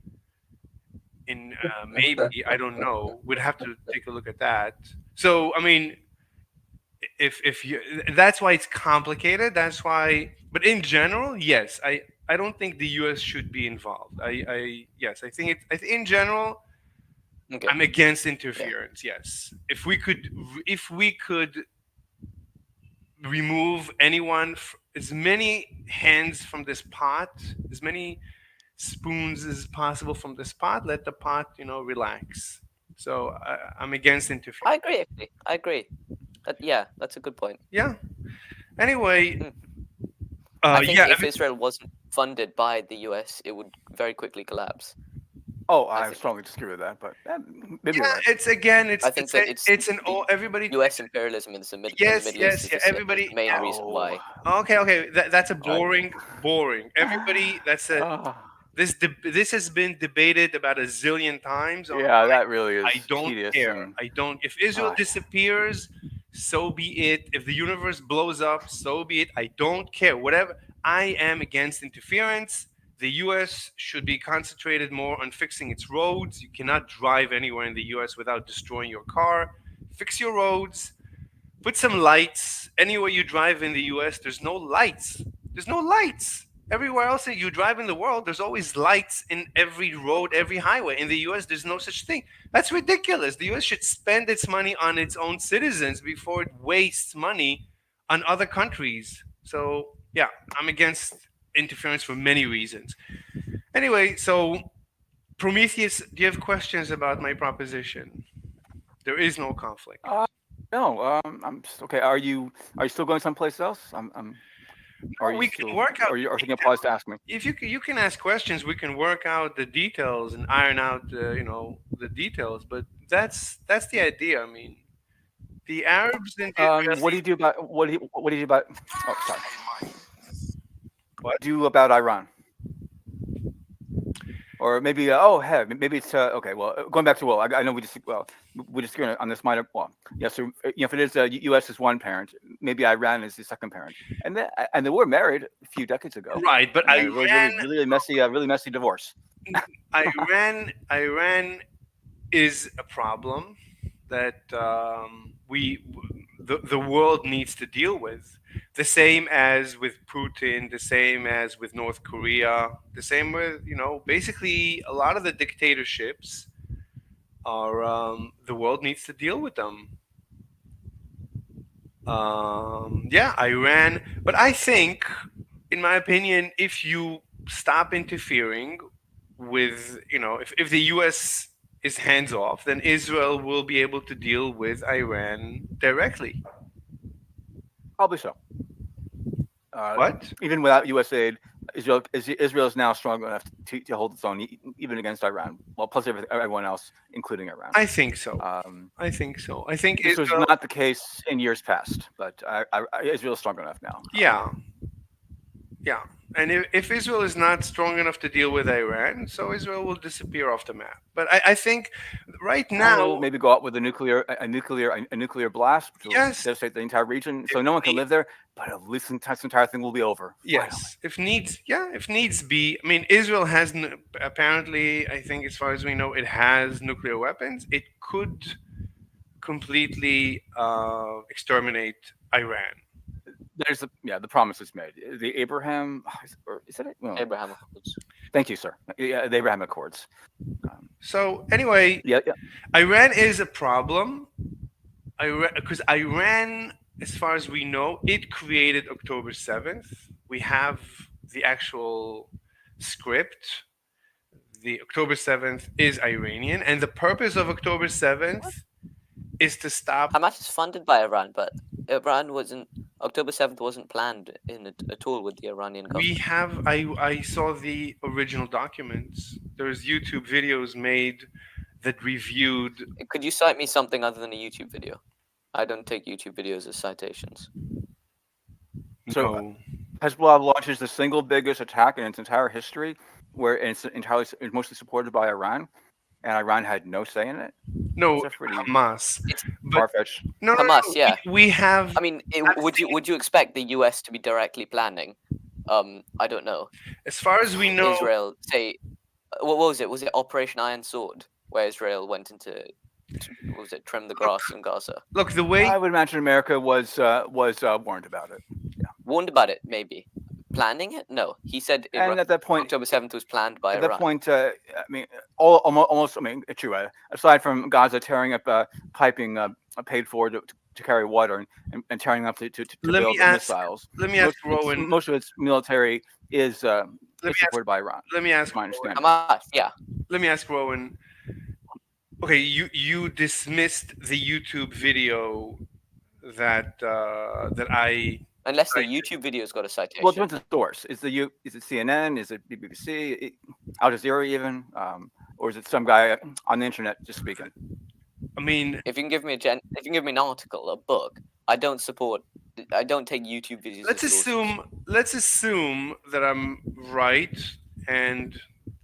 in maybe, I don't know, we'd have to take a look at that. So I mean, if you, that's why it's complicated. That's why, but in general, yes, I don't think the U.S. should be involved. Yes, I think in general, Okay. I'm against interference. Yes, if we could remove anyone, as many hands from this pot, as many spoons as possible from this pot, let the pot, relax. So I'm against interference. I agree. Actually, I agree. Yeah, that's a good point. Yeah. Anyway, Mm. I think yeah. if Israel wasn't funded by the US, it would very quickly collapse. Oh, I I think. strongly disagree with that, but maybe you're Yeah, right. it's again, I think that it's an the all everybody. US imperialism in the Middle Yes, East yes, is yeah. is Everybody. the main Yeah. reason why. Okay. That's a Right. boring. Everybody. Ah, This has been debated about a zillion times online. yeah, that really is I don't tedious. care. And I don't. If Israel ah, disappears, so be it. If the universe blows up, so be it. I don't care. Whatever. I am against interference. The U.S. should be concentrated more on fixing its roads. You cannot drive anywhere in the U.S. without destroying your car. Fix your roads. Put some lights. Anywhere you drive in the U.S., there's no lights. There's no lights. Everywhere else that you drive in the world, there's always lights in every road, every highway. In the U.S., there's no such thing. That's ridiculous. The U.S. should spend its money on its own citizens before it wastes money on other countries. So, yeah, I'm against interference for many reasons. Anyway, so Prometheus, do you have questions about my proposition? There is no conflict. no, okay. Are you still going someplace else? Are you We can still, work out. or you, or thinking applies to ask me? If you can ask questions, we can work out the details and iron out the details. But that's the idea. I mean, the Arabs and the What do you Israelis. do about what do you do about? Oh, sorry. What? Do about Iran? Or maybe hey, maybe it's okay. Well, going back to I know we just on this minor. Well, yeah. So if it is U.S. is one parent, maybe Iran is the second parent, and they were married a few decades ago, Right, but and then a really messy divorce. Iran is a problem that the world needs to deal with. The same as with Putin, the same as with North Korea, the same with basically a lot of the dictatorships are the world needs to deal with them. Yeah, Iran, but I think, in my opinion, if you stop interfering with, if the U.S. is hands off, then Israel will be able to deal with Iran directly. Probably so. What? Even without U.S. aid, Israel is now strong enough to hold its own, even against Iran. Well, plus everyone else, including Iran. I think so. I think so. I think This was Israel. not the case in years past, but Israel is strong enough now. Yeah, yeah. And if Israel is not strong enough to deal with Iran, so Israel will disappear off the map. But I think right And they'll now, maybe go out with a nuclear blast, which will yes, devastate the entire region, so if no one can need- live there. But at least this entire thing will be over. yes, if needs be. I mean, Israel has apparently, I think, as far as we know, it has nuclear weapons. It could completely exterminate Iran. There's the promise is made. The Abraham, or is that it? No. Abraham Accords. Thank you, sir. Yeah, the Abraham Accords. So anyway, Yeah. Iran is a problem. Because Iran, as far as we know, it created October 7th. We have the actual script. The October 7th is Iranian, and the purpose of October 7th is to stop. Hamas is funded by Iran, but Iran wasn't. October 7th wasn't planned in it at all with the Iranian We government. have. I saw the original documents. There's YouTube videos made that reviewed. Could you cite me something other than a YouTube video? I don't take YouTube videos as citations. So No. Hezbollah launches the single biggest attack in its entire history, where it's mostly supported by Iran, and Iran had no say in it. No, That's pretty Hamas. But far-fetched. no, Hamas, yeah. We have. I mean, would you expect the US to be directly planning? I don't know. As far as we know, Israel, say, what was it? Was it Operation Iron Sword, where Israel went into what was it, trim the grass in Gaza? Look, the way I would imagine America was warned about it, Warned about it, maybe. Planning it? No. He said and at that point, October 7th was planned by at Iran. that point, I mean, almost. I mean, true. Aside from Gaza tearing up piping paid for to carry water and tearing up to Let build me ask- missiles. let me ask Rowan. Most of its military is Let me supported by Iran. Let me ask My Rowan. understanding. Yeah. Let me ask Rowan. Okay, you dismissed the YouTube video that I Unless the Right. YouTube video's got a citation. Well, it depends on the source. Is it CNN? Is it BBC? Al Jazeera even? Or is it some guy on the internet just speaking? I mean, If you can give me if you can give me an article, a book, I don't take YouTube videos. let's as sources. assume that I'm right and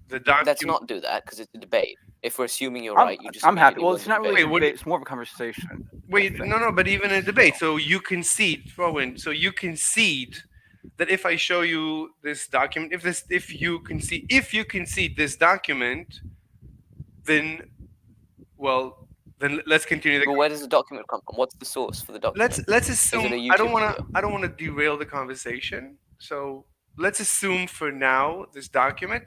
the document. Let's not do that because it's a debate. If we're assuming you're I'm, right, you just. I'm happy. immediately Well, win it's the not really debate. a Wait, what- debate. It's more of a conversation. Wait, think. no, but even in a debate, so you concede, Rowan. So you concede that if I show you this document, if you concede this document, then let's continue the. But where does the document come from? What's the source for the document? Let's assume. it a I don't YouTube want video? to. I don't want to derail the conversation. So let's assume for now this document.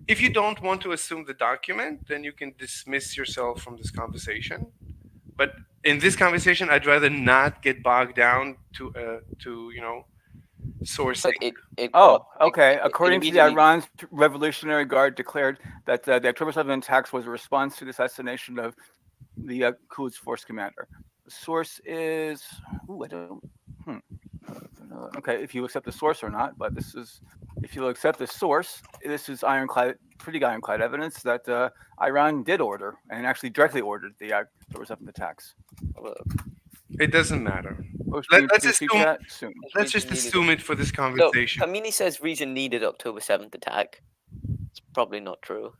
If you don't want to assume the document, then you can dismiss yourself from this conversation. But in this conversation, I'd rather not get bogged down to sourcing. But it Oh, got- okay. it According to the immediately- Iran's Revolutionary Guard, declared that the October 7th attacks was a response to the assassination of the Quds Force commander. The source is. Ooh, I don't. Okay, if you accept the source or not, but this is. If you accept the source, this is pretty ironclad evidence that Iran did order and actually directly ordered the October 7th attacks. It doesn't matter. Let's let's assume- Soon. Let's just Needed assume it for this So conversation. Khamenei says region needed October 7th attack. It's probably not true.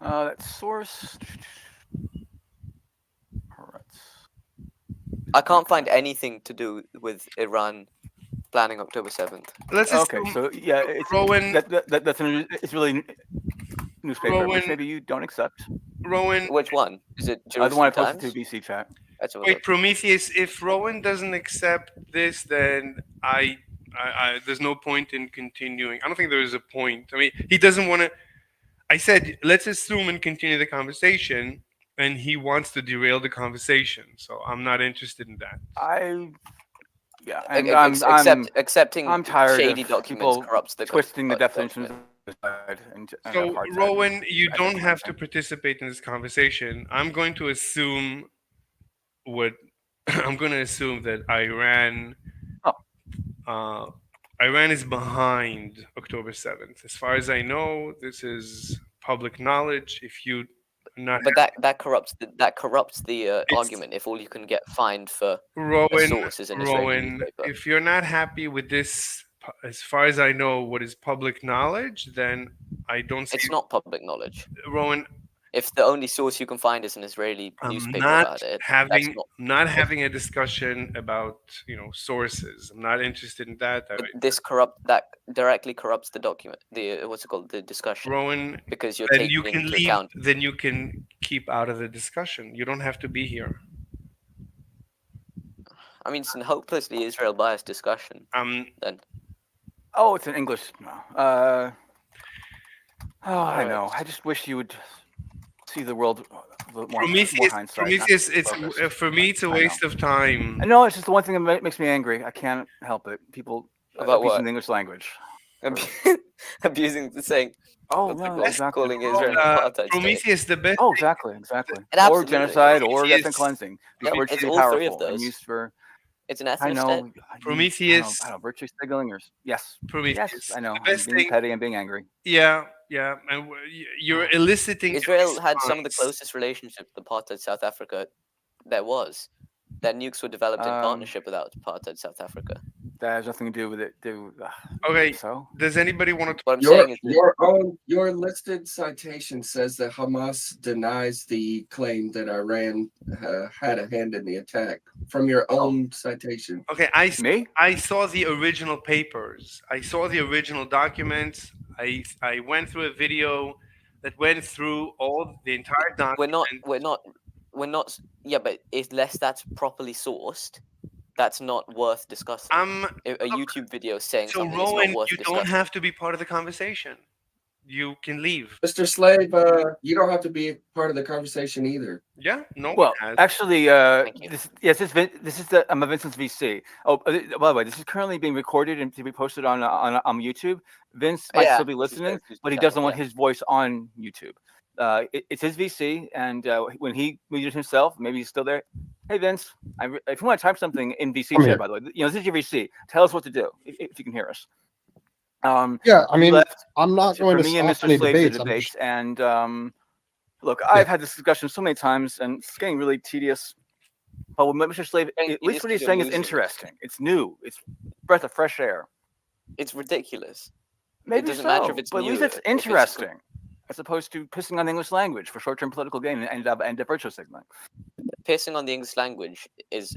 That source. Alright. I can't find anything to do with Iran planning October 7th. Let's Okay, assume so yeah, it's, Rowan- it's really newspaper, which Rowan- maybe you don't accept. Rowan. Which one? Is it The one I Jerusalem posted Times? to VC chat. That's what Wait, Prometheus. If Rowan doesn't accept this, then I there's no point in continuing. I don't think there is a point. I mean, he doesn't want to. I said let's assume and continue the conversation, and he wants to derail the conversation. So I'm not interested in that. accepting I'm tired shady of documents people corrupts the twisting the definitions. document. And I have So a hard time. Rowan, you I don't think have to content. participate in this conversation. I'm going to assume what I'm going to assume that Iran is behind October 7th. As far as I know, this is public knowledge. If you not But that corrupts the argument if all you can get fined for Rowan, source is an Israeli Rowan, newspaper. if you're not happy with this, as far as I know, what is public knowledge, then I don't see It's not public knowledge. Rowan. If the only source you can find is an Israeli I'm newspaper not about it, having that's not. not having a discussion about sources. I'm not interested in that. But that directly corrupts the document. The what's it called? The discussion. Rowan, Because you're then taking you can into leave. account. Then you can keep out of the discussion. You don't have to be here. I mean, it's a hopelessly Israel biased discussion. Then Oh, it's in English. I know. I just wish you would see the world with more hindsight. Prometheus, not it's focus. for me. It's a I know. waste of time. I know it's just the one thing that makes me angry. I can't help it. People About abusing what? the English language. abusing the saying. Oh what's it no, called? exactly. Calling Israel an apartheid state. Prometheus, the best. Oh, exactly. Or absolutely. genocide or Prometheus- ethnic cleansing. Yeah, Be it's virtually all three of powerful and those. used for. It's an I ethnic know. state. Prometheus- I don't know, virtue signaling or yes. Prometheus. Yes, I know. The I'm best being thing. petty and being angry. Yeah, and you're eliciting. a Israel had some of the response. closest relationship with apartheid South Africa there was. Their nukes were developed in partnership with apartheid South Africa. That has nothing to do with it. Okay. So Does anybody want to? What I'm saying is that Your listed citation says that Hamas denies the claim that Iran had a hand in the attack from your own citation. Okay, me? I saw the original papers. I saw the original documents. I went through a video that went through all the entire document. We're not. Yeah, but unless that's properly sourced, that's not worth discussing. A YouTube video saying So something is not Rowan, worth you discussing. don't have to be part of the conversation. You can leave. Mr. Slave, you don't have to be part of the conversation either. Yeah, no Well, one has. actually, Thank you. this is I'm a Vincent's VC. Oh, by the way, this is currently being recorded and to be posted on YouTube. Vince might Yeah, still be this is listening, good. but he Yeah, doesn't want yeah. his voice on YouTube. It's his VC, and when he muted himself, maybe he's still there. Hey Vince, if you want to type something in VC I'm chat, here. by the way, this is your VC. Tell us what to do if you can hear us. Yeah, I you mean, left I'm not going for to me and stop Mr. any Slave the debates. I'm debates, just, and look, I've had this discussion so many times, and it's getting really tedious. But with Mr. Slave, at least what he's saying is interesting. It's new. It's breath of fresh air. It's ridiculous. Maybe doesn't so, matter if it's but at least new, it's if it's interesting, as opposed to pissing on the English language for short-term political gain and virtue signaling. Pissing on the English language is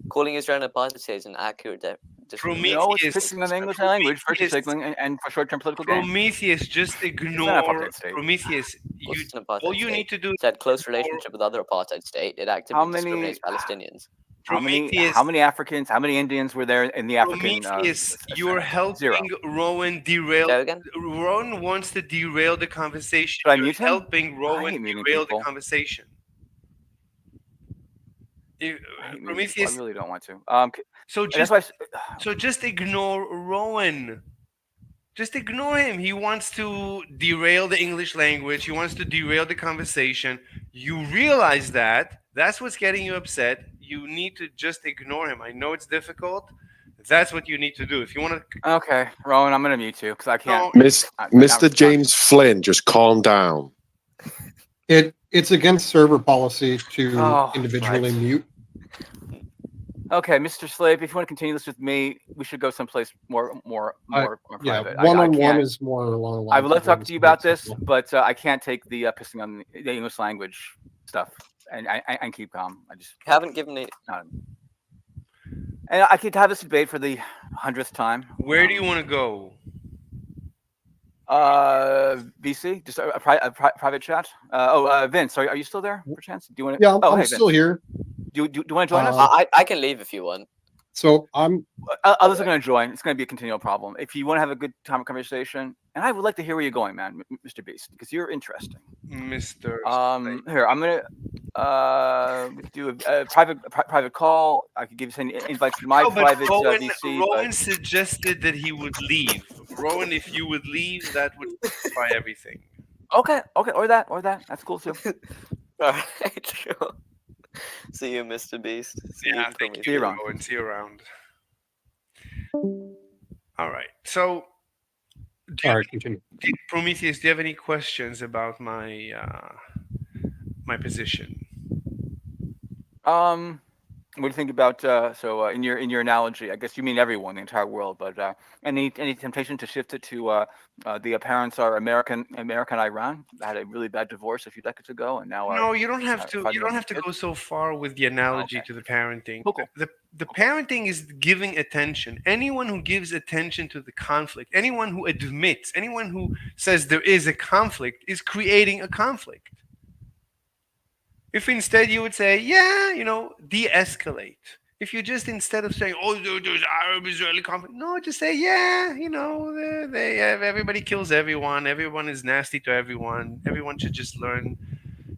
calling Israel an apartheid is an accurate description. No, it's Prometheus, pissing on the English language, virtue Prometheus, signaling, and for short-term political gain. Prometheus, just It's not an ignore apartheid state. Prometheus. Of course it's an apartheid All you state. need to do It had close relationship with other apartheid state. It actively discriminates Palestinians. How many Prometheus, Africans, how many Indians were there in the African? Prometheus, you're Senate? helping Zero. Rowan derail. Say that again? Rowan wants to derail the conversation. Should I You're mute him? helping I Rowan hate muting derail people. the conversation. I hate muting people. Prometheus, I really don't want to. so and just that's why so just ignore Rowan. Just ignore him. He wants to derail the English language. He wants to derail the conversation. You realize that. That's what's getting you upset. You need to just ignore him. I know it's difficult. That's what you need to do. If you want to. Okay, Rowan, I'm gonna mute you because I can't. Mr. James Flynn, just calm down. It's against server policy to individually right. mute. Okay, Mr. Slave, if you want to continue this with me, we should go someplace more Yeah, private. one-on-one is more along the lines. I would like of to talk what to you about Vince this, said. but I can't take the pissing on the English language stuff and keep calm. I just Haven't given it. And I could have this debate for the 100th time. Where do you want to go? VC, just a private chat. Vince, are you still there? Perchance? Do you want to? Yeah, I'm hey, still Vince. here. Do you want to join us? I can leave if you want. So I'm Others are going to join. It's going to be a continual problem. If you want to have a good time of conversation, and I would like to hear where you're going, man, Mr. Beast, because you're interesting. Mr. Here I'm gonna do a private call. I could give you some invites to my private VC. Rowan suggested that he would leave. Rowan, if you would leave, that would simplify everything. Okay, or that. That's cool too. All right, sure. See you, Mr. Beast. See you around. Rowan. See you around. All right. So, continue. Prometheus, do you have any questions about my my position? What do you think about in your analogy? I guess you mean everyone, the entire world, but any temptation to shift it to the parents are American Iran had a really bad divorce a few decades ago, and now no, you don't have to. You don't have to go so far with the analogy to the parenting. Cool. The parenting is giving attention. Anyone who gives attention to the conflict, anyone who admits, anyone who says there is a conflict, is creating a conflict. If instead you would say, yeah, de-escalate. If you just, instead of saying, oh, there's Arab-Israeli conflict, no, just say, yeah, they have, everybody kills everyone. Everyone is nasty to everyone. Everyone should just learn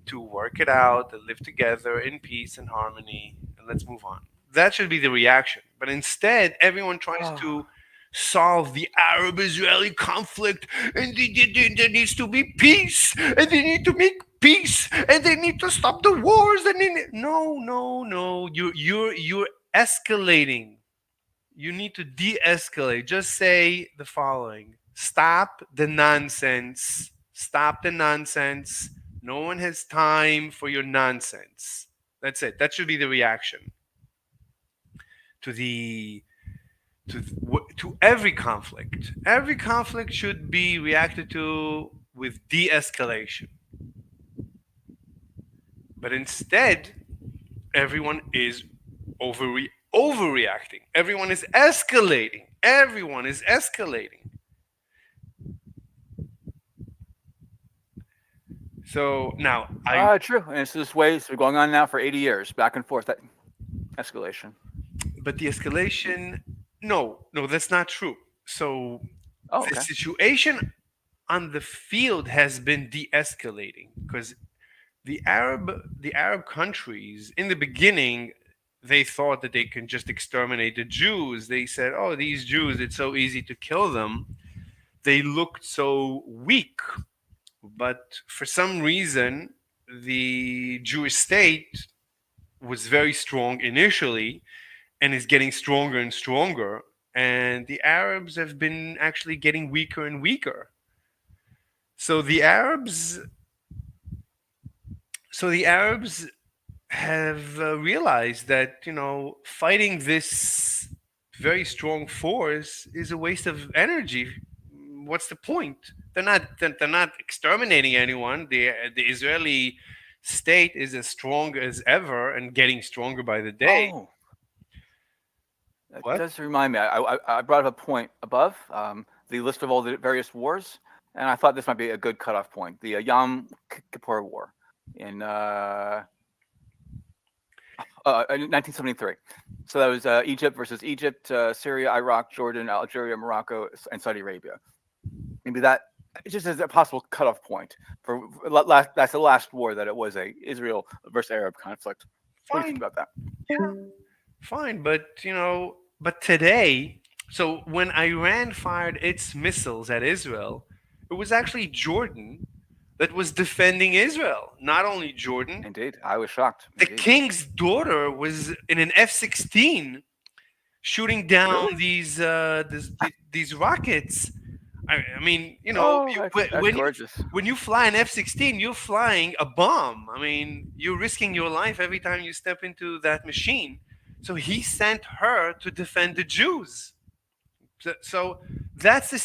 to work it out, to live together in peace and harmony, and let's move on. That should be the reaction. But instead, everyone tries to solve the Arab-Israeli conflict, and there needs to be peace, and they need to make peace, and they need to stop the wars. And no, you're escalating. You need to de-escalate. Just say the following: stop the nonsense. Stop the nonsense. No one has time for your nonsense. That's it. That should be the reaction to every conflict. Every conflict should be reacted to with de-escalation. But instead, everyone is overreacting. Everyone is escalating. So now I True. And it's this way. It's been going on now for 80 years, back and forth. That escalation. but the escalation, no, that's not true. So Oh, the okay. situation on the field has been de-escalating because the Arab countries in the beginning, they thought that they can just exterminate the Jews. They said, "Oh, these Jews, it's so easy to kill them. They looked so weak." But for some reason, the Jewish state was very strong initially and is getting stronger and stronger. And the Arabs have been actually getting weaker and weaker. So the Arabs, so the Arabs have realized that fighting this very strong force is a waste of energy. What's the point? They're not exterminating anyone. The Israeli state is as strong as ever and getting stronger by the day. Oh, that What? does remind me. I brought up a point above the list of all the various wars, and I thought this might be a good cutoff point. The Yom Kippur War in 1973. So that was Egypt versus Egypt, Syria, Iraq, Jordan, Algeria, Morocco, and Saudi Arabia. Maybe that it just as a possible cutoff point for that's the last war that it was a Israel versus Arab conflict. What do you think Fine, about that? fine, but today, so when Iran fired its missiles at Israel, it was actually Jordan that was defending Israel, not only Jordan. Indeed, I was shocked. The Indeed. king's daughter was in an F-16 shooting down Really? these rockets. I mean, Oh, that's gorgeous. when you fly an F-16, you're flying a bomb. I mean, you're risking your life every time you step into that machine. So he sent her to defend the Jews. So that's the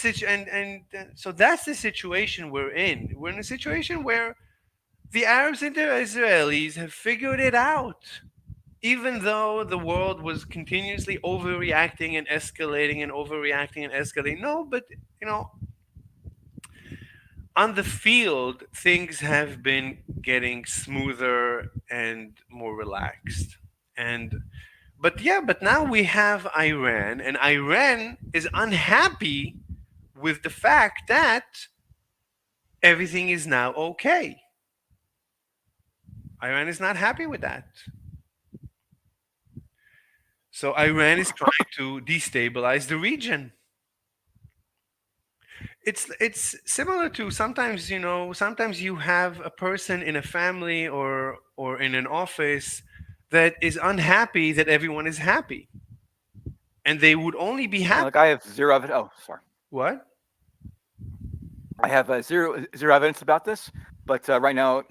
so that's the situation we're in. We're in a situation where the Arabs and the Israelis have figured it out. Even though the world was continuously overreacting and escalating and overreacting and escalating. No, but on the field, things have been getting smoother and more relaxed. But now we have Iran, and Iran is unhappy with the fact that everything is now okay. Iran is not happy with that. So Iran is trying to destabilize the region. It's similar to sometimes you have a person in a family or in an office that is unhappy that everyone is happy, and they would only be happy. Like I have zero evidence. Oh, sorry. What? I have zero evidence about this, but right now,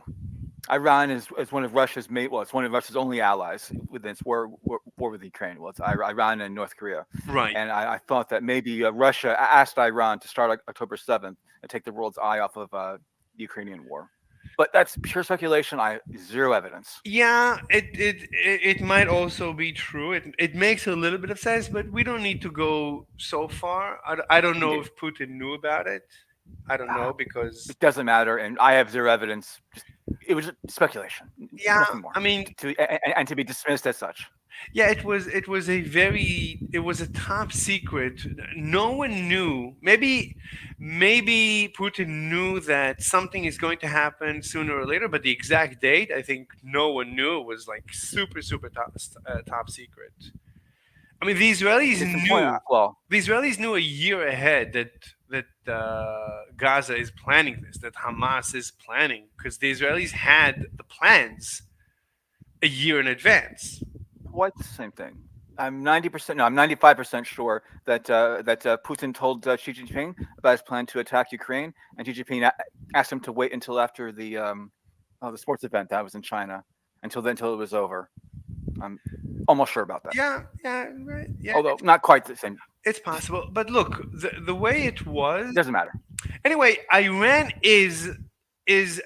Iran is one of Russia's it's one of Russia's only allies within its war with Ukraine. Well, it's Iran and North Korea. Right. And I thought that maybe Russia asked Iran to start October 7th and take the world's eye off of the Ukrainian war. But that's pure speculation. I zero evidence. Yeah, it might also be true. It makes a little bit of sense, but we don't need to go so far. I don't know if Putin knew about it. I don't know because It doesn't matter, and I have zero evidence. It was speculation. yeah, Nothing more. I mean, and to be dismissed as such. yeah, it was a top secret. No one knew. Maybe Putin knew that something is going to happen sooner or later, but the exact date, I think no one knew. It was like super top secret. I mean, the Israelis It's knew. important. Well, The Israelis knew a year ahead that Gaza is planning this, that Hamas is planning, because the Israelis had the plans a year in advance. quite the same thing. I'm 90%. No, I'm 95% sure that Putin told Xi Jinping about his plan to attack Ukraine, and Xi Jinping asked him to wait until after the sports event that was in China, until it was over. I'm almost sure about that. Yeah, right. Yeah, Although not quite the same. it's possible. But look, the way it was. It doesn't matter. Anyway, Iran is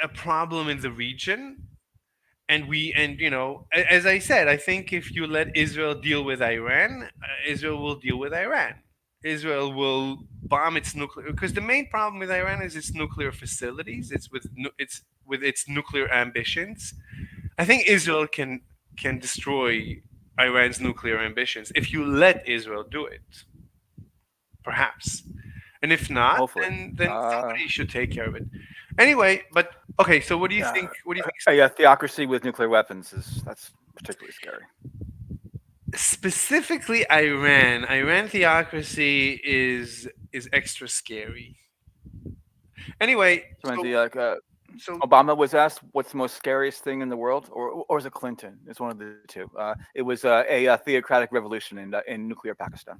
a problem in the region, and as I said, I think if you let Israel deal with Iran, Israel will deal with Iran. Israel will bomb its nuclear, because the main problem with Iran is its nuclear facilities. It's with its nuclear ambitions. I think Israel can destroy Iran's nuclear ambitions if you let Israel do it, perhaps. And if not, Hopefully. then somebody should take care of it. Anyway, but okay. So what do you Yeah. think? What do you think Yeah, theocracy with nuclear weapons that's particularly scary. specifically Iran? Iran theocracy is extra scary. Anyway, So when so so Obama was asked what's the most scariest thing in the world, or was it Clinton? It's one of the two. It was a theocratic revolution in nuclear Pakistan.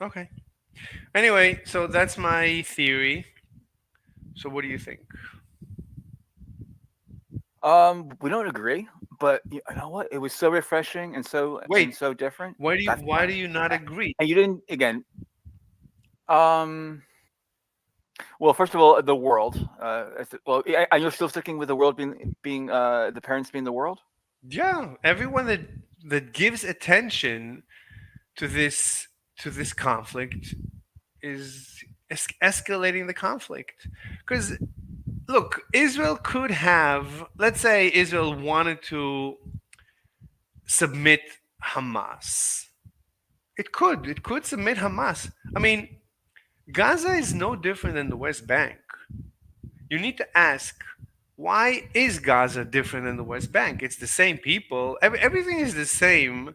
okay. Anyway, so that's my theory. So what do you think? We don't agree, but you know what? It was so refreshing and Wait. so different. Why do you That's why do you not agree? And you didn't again. Well, first of all, the world. Well, and you're still sticking with the world being the parents being the world. Yeah, everyone that gives attention to this conflict is escalating the conflict. Because look, Israel could have, let's say, Israel wanted to submit Hamas. It could submit Hamas. I mean, Gaza is no different than the West Bank. You need to ask, why is Gaza different than the West Bank? It's the same people. Everything is the same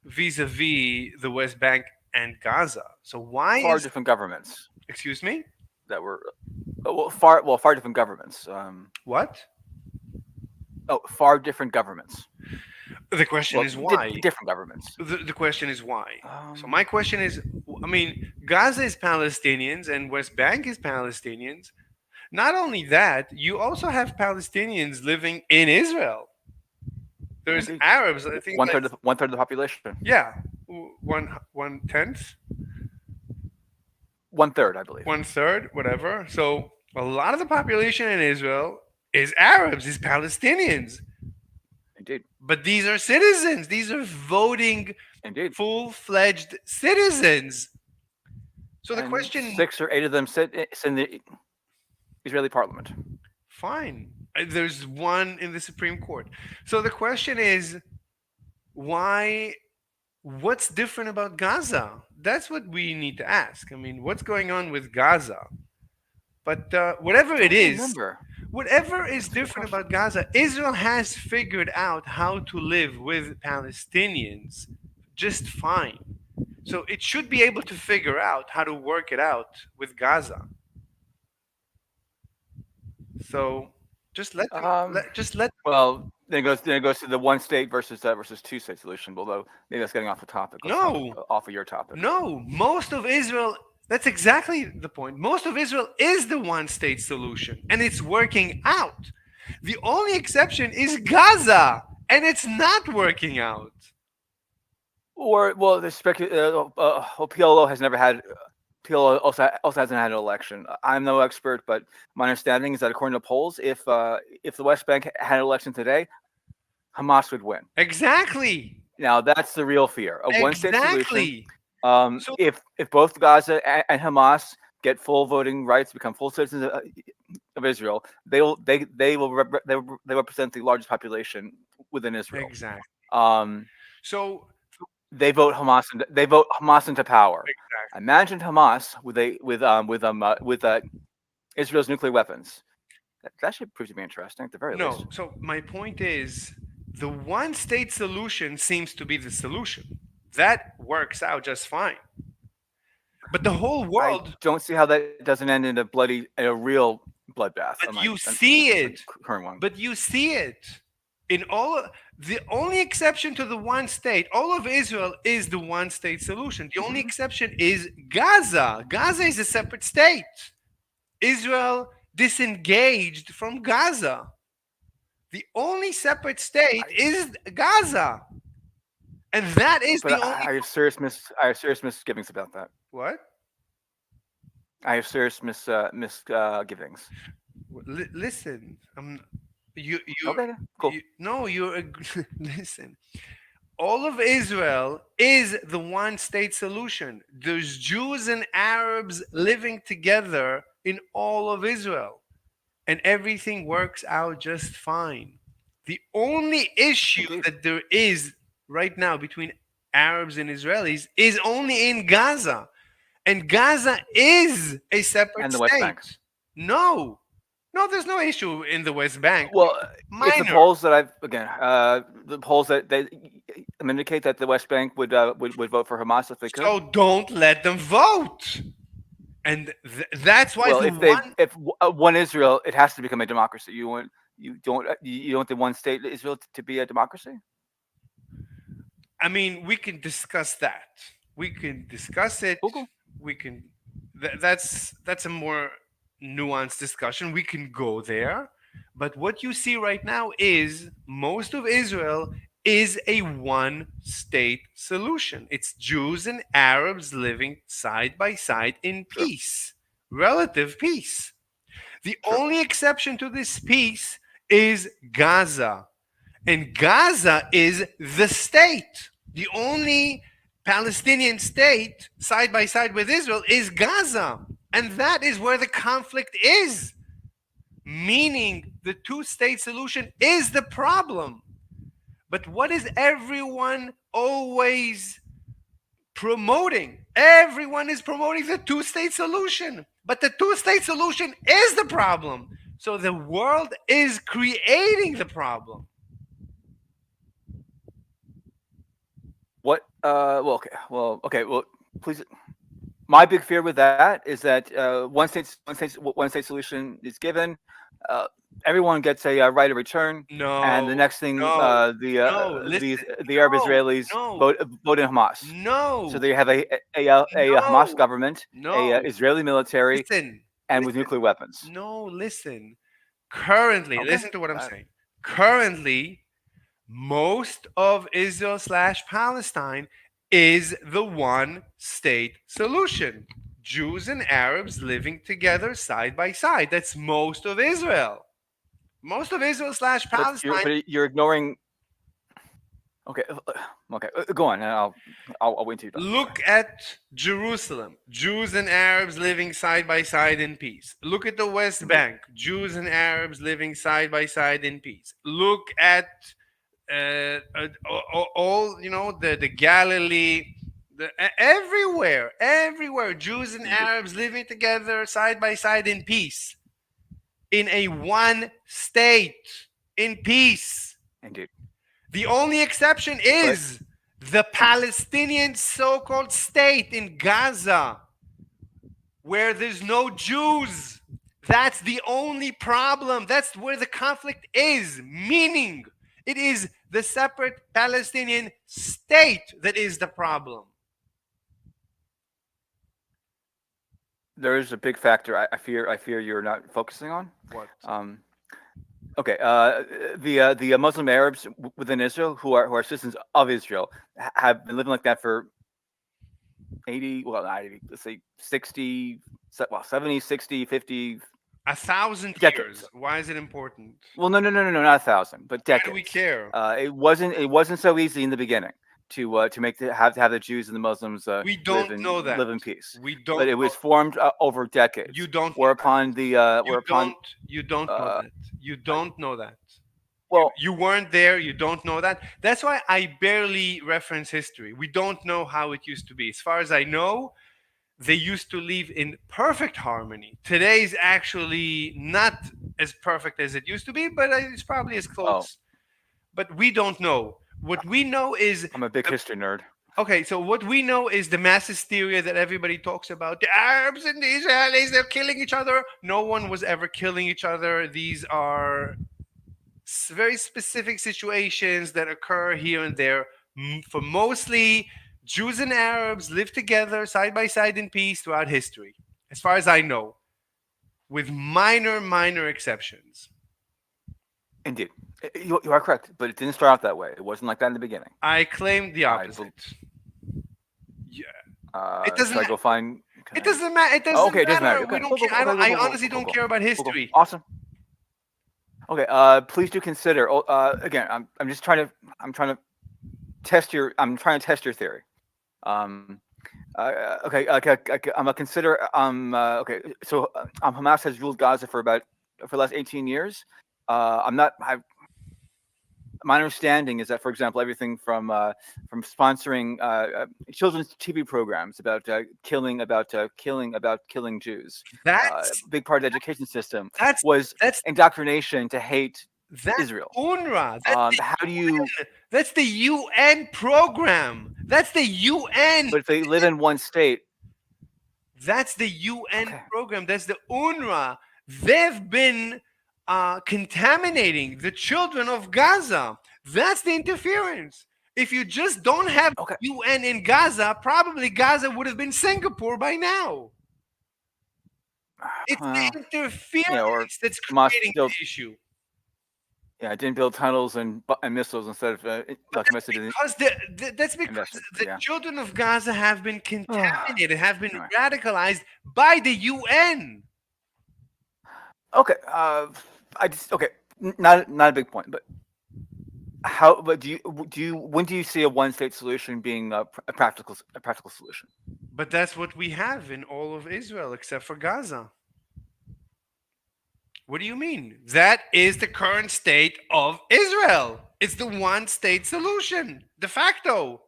vis-a-vis the West Bank and Gaza. So why Far is, different governments excuse me? that were far different governments. What? Far different governments. The question is why. Different governments. The question is why. So my question is, I mean, Gaza is Palestinians and West Bank is Palestinians. Not only that, you also have Palestinians living in Israel. There's Indeed. Arabs. I think one third of the population. yeah, one tenth, 1/3, I believe. 1/3, whatever. So a lot of the population in Israel is Arabs, is Palestinians. Indeed. But these are citizens. These are voting, Indeed. full-fledged citizens. So the And question, 6 or 8 of them sit in the Israeli parliament. fine. There's one in the Supreme Court. So the question is, why? What's different about Gaza? That's what we need to ask. I mean, what's going on with Gaza? But whatever it is, Remember, whatever is different about Gaza, Israel has figured out how to live with Palestinians just fine. So it should be able to figure out how to work it out with Gaza. So just let them, just let. well, then it goes to the one state versus two state solution. Although maybe that's getting off the topic. Let's No. talk off of your topic. No, most of Israel. That's exactly the point. Most of Israel is the one-state solution, and it's working out. The only exception is Gaza, and it's not working out. Or well, the PLO has never had. PLO also hasn't had an election. I'm no expert, but my understanding is that according to polls, if the West Bank had an election today, Hamas would win. Exactly. Now that's the real fear. A one-state solution. Exactly. So- If both Gaza and Hamas get full voting rights, become full citizens of Israel, they will represent the largest population within Israel. Exactly. So They vote Hamas into power. exactly. Imagine Hamas with Israel's nuclear weapons. That should prove to be interesting at the very least. No. So my point is, the one-state solution seems to be the solution. That works out just fine. But the whole world. I don't see how that doesn't end in a real bloodbath. But you see it. Current one. But you see it in the only exception to the one state. All of Israel is the one state solution. The only exception is Gaza. Gaza is a separate state. Israel disengaged from Gaza. The only separate state is Gaza. And that is But the only. I have serious misgivings about that. What? I have serious misgivings. Listen, you Okay, cool. you're listen. All of Israel is the one state solution. There's Jews and Arabs living together in all of Israel. and everything works out just fine. The only issue Indeed. that there is right now between Arabs and Israelis is only in Gaza. And Gaza is a separate And the West Bank. state. No. No, there's no issue in the West Bank. Well, if the Minor. polls that I've the polls that they indicate that the West Bank would vote for Hamas if they could. So don't let them vote. And that's why Well, the if they one if one Israel, it has to become a democracy. You don't want the one state Israel to be a democracy? I mean, we can discuss that. We can discuss it. Cool. We can. That's a more nuanced discussion. We can go there, but what you see right now is most of Israel is a one-state solution. It's Jews and Arabs living side by side in peace, relative peace. The only exception to this peace is Gaza. And Gaza is the state. The only Palestinian state side by side with Israel is Gaza. And that is where the conflict is. Meaning the two-state solution is the problem. But what is everyone always promoting? Everyone is promoting the two-state solution. But the two-state solution is the problem. So the world is creating the problem. What? Well, okay. Well, please. My big fear with that is that one state solution is given. Everyone gets a right of return, No. and the next thing, no, the Arab Israelis no. vote in Hamas. No. So they have a Hamas government, No. a Israeli military, Listen. and with nuclear weapons. No, listen. Currently, Okay. listen to what I'm saying. Currently, most of Israel / Palestine is the one state solution. Jews and Arabs living together side by side. That's most of Israel. Most of Israel / Palestine. But you're ignoring. Okay, go on, and I'll wait until you're done. Look at Jerusalem. Jews and Arabs living side by side in peace. Look at the West Bank. Jews and Arabs living side by side in peace. Look at all the Galilee, everywhere. Jews and Arabs living together side by side in peace, in a one state, in peace. Indeed. The only exception is the Palestinian so-called state in Gaza, where there's no Jews. That's the only problem. That's where the conflict is. Meaning, it is the separate Palestinian state that is the problem. There is a big factor I fear you're not focusing on. What? Okay, the Muslim Arabs within Israel who are citizens of Israel have been living like that for 80, well, not 80, let's say 60, 70, 60, 50. 1,000 decades. years. Why is it important? Well, no, not 1,000, but decades. Why do we care? It wasn't so easy in the beginning to have the Jews and the Muslims We don't know that. live in peace. We don't. But it was formed over decades. You don't. Whereupon the You don't know that. You don't know that. Well, you weren't there. You don't know that. That's why I barely reference history. We don't know how it used to be. As far as I know, they used to live in perfect harmony. Today is actually not as perfect as it used to be, but it's probably as close. But we don't know. What we know is I'm a big history nerd. Okay, so what we know is the mass hysteria that everybody talks about. The Arabs and the Israelis, they're killing each other. No one was ever killing each other. These are very specific situations that occur here and there. For mostly, Jews and Arabs live together side by side in peace throughout history, as far as I know, with minor exceptions. Indeed. You are correct, but it didn't start out that way. It wasn't like that in the beginning. I claim the opposite. It doesn't. Should I go find? It doesn't matter. It doesn't okay, it doesn't matter. We don't care. I honestly don't care about history. Awesome. Okay. Please do consider. Again, I'm trying to test your theory. Okay. I'm gonna consider. Okay. So Hamas has ruled Gaza for about for the last 18 years. My understanding is that, for example, everything from sponsoring children's TV programs about killing Jews, That's big part of the education system that's was that's indoctrination to hate that's Israel. UNRWA. How do you? That's the UN program. That's the UN. But if they live in one state, That's the UN Okay. program. That's the UNRWA. They've been contaminating the children of Gaza. That's the interference. If you just don't have Okay. UN in Gaza, probably Gaza would have been Singapore by now. It's the interference that's Hamas creating built- the issue. yeah, didn't build tunnels and missiles instead of invested in. That's because Invested, the yeah. children of Gaza have been contaminated, have been Alright. radicalized by the UN. Okay, not a big point, but how? But when do you see a one-state solution being a practical solution? But that's what we have in all of Israel except for Gaza. What do you mean? That is the current state of Israel. It's the one-state solution, de facto.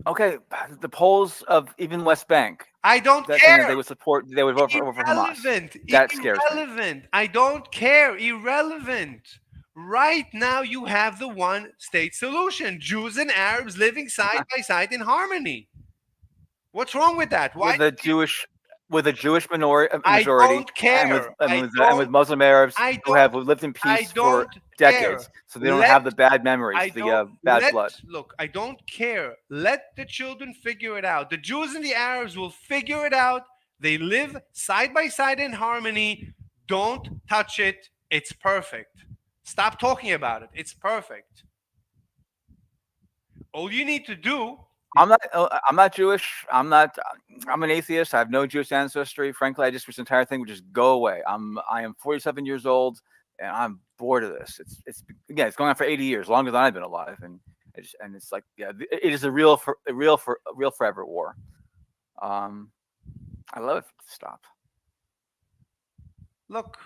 Okay, the polls of even West Bank I don't that saying that care. they would vote for Hamas. Irrelevant. That scares me. Irrelevant. I don't care. Irrelevant. Right now, you have the one-state solution: Jews and Arabs living side by side in harmony. What's wrong with that? Why? With a Jewish majority, I don't care. and with Muslim Arabs who have lived in I peace for don't decades, care. so they don't have the bad memories, bad blood. Look, I don't care. Let the children figure it out. The Jews and the Arabs will figure it out. They live side by side in harmony. Don't touch it. It's perfect. Stop talking about it. It's perfect. All you need to do. I'm not Jewish. I'm an atheist. I have no Jewish ancestry. Frankly, I just wish this entire thing would just go away. I am 47 years old, and I'm bored of this. It's going on for 80 years, longer than I've been alive, and it's like, yeah, it is a real forever war. I love it to stop. Look,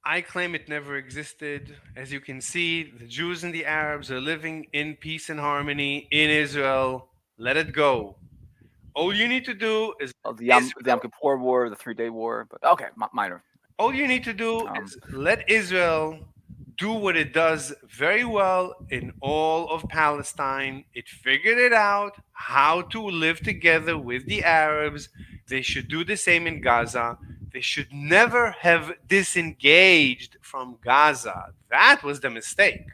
I claim it never existed. As you can see, the Jews and the Arabs are living in peace and harmony in Israel. Let it go. All you need to do is The Yom Kippur War, the 3-day war, but okay, minor. all you need to do is let Israel do what it does very well in all of Palestine. It figured it out how to live together with the Arabs. They should do the same in Gaza. They should never have disengaged from Gaza. That was the mistake.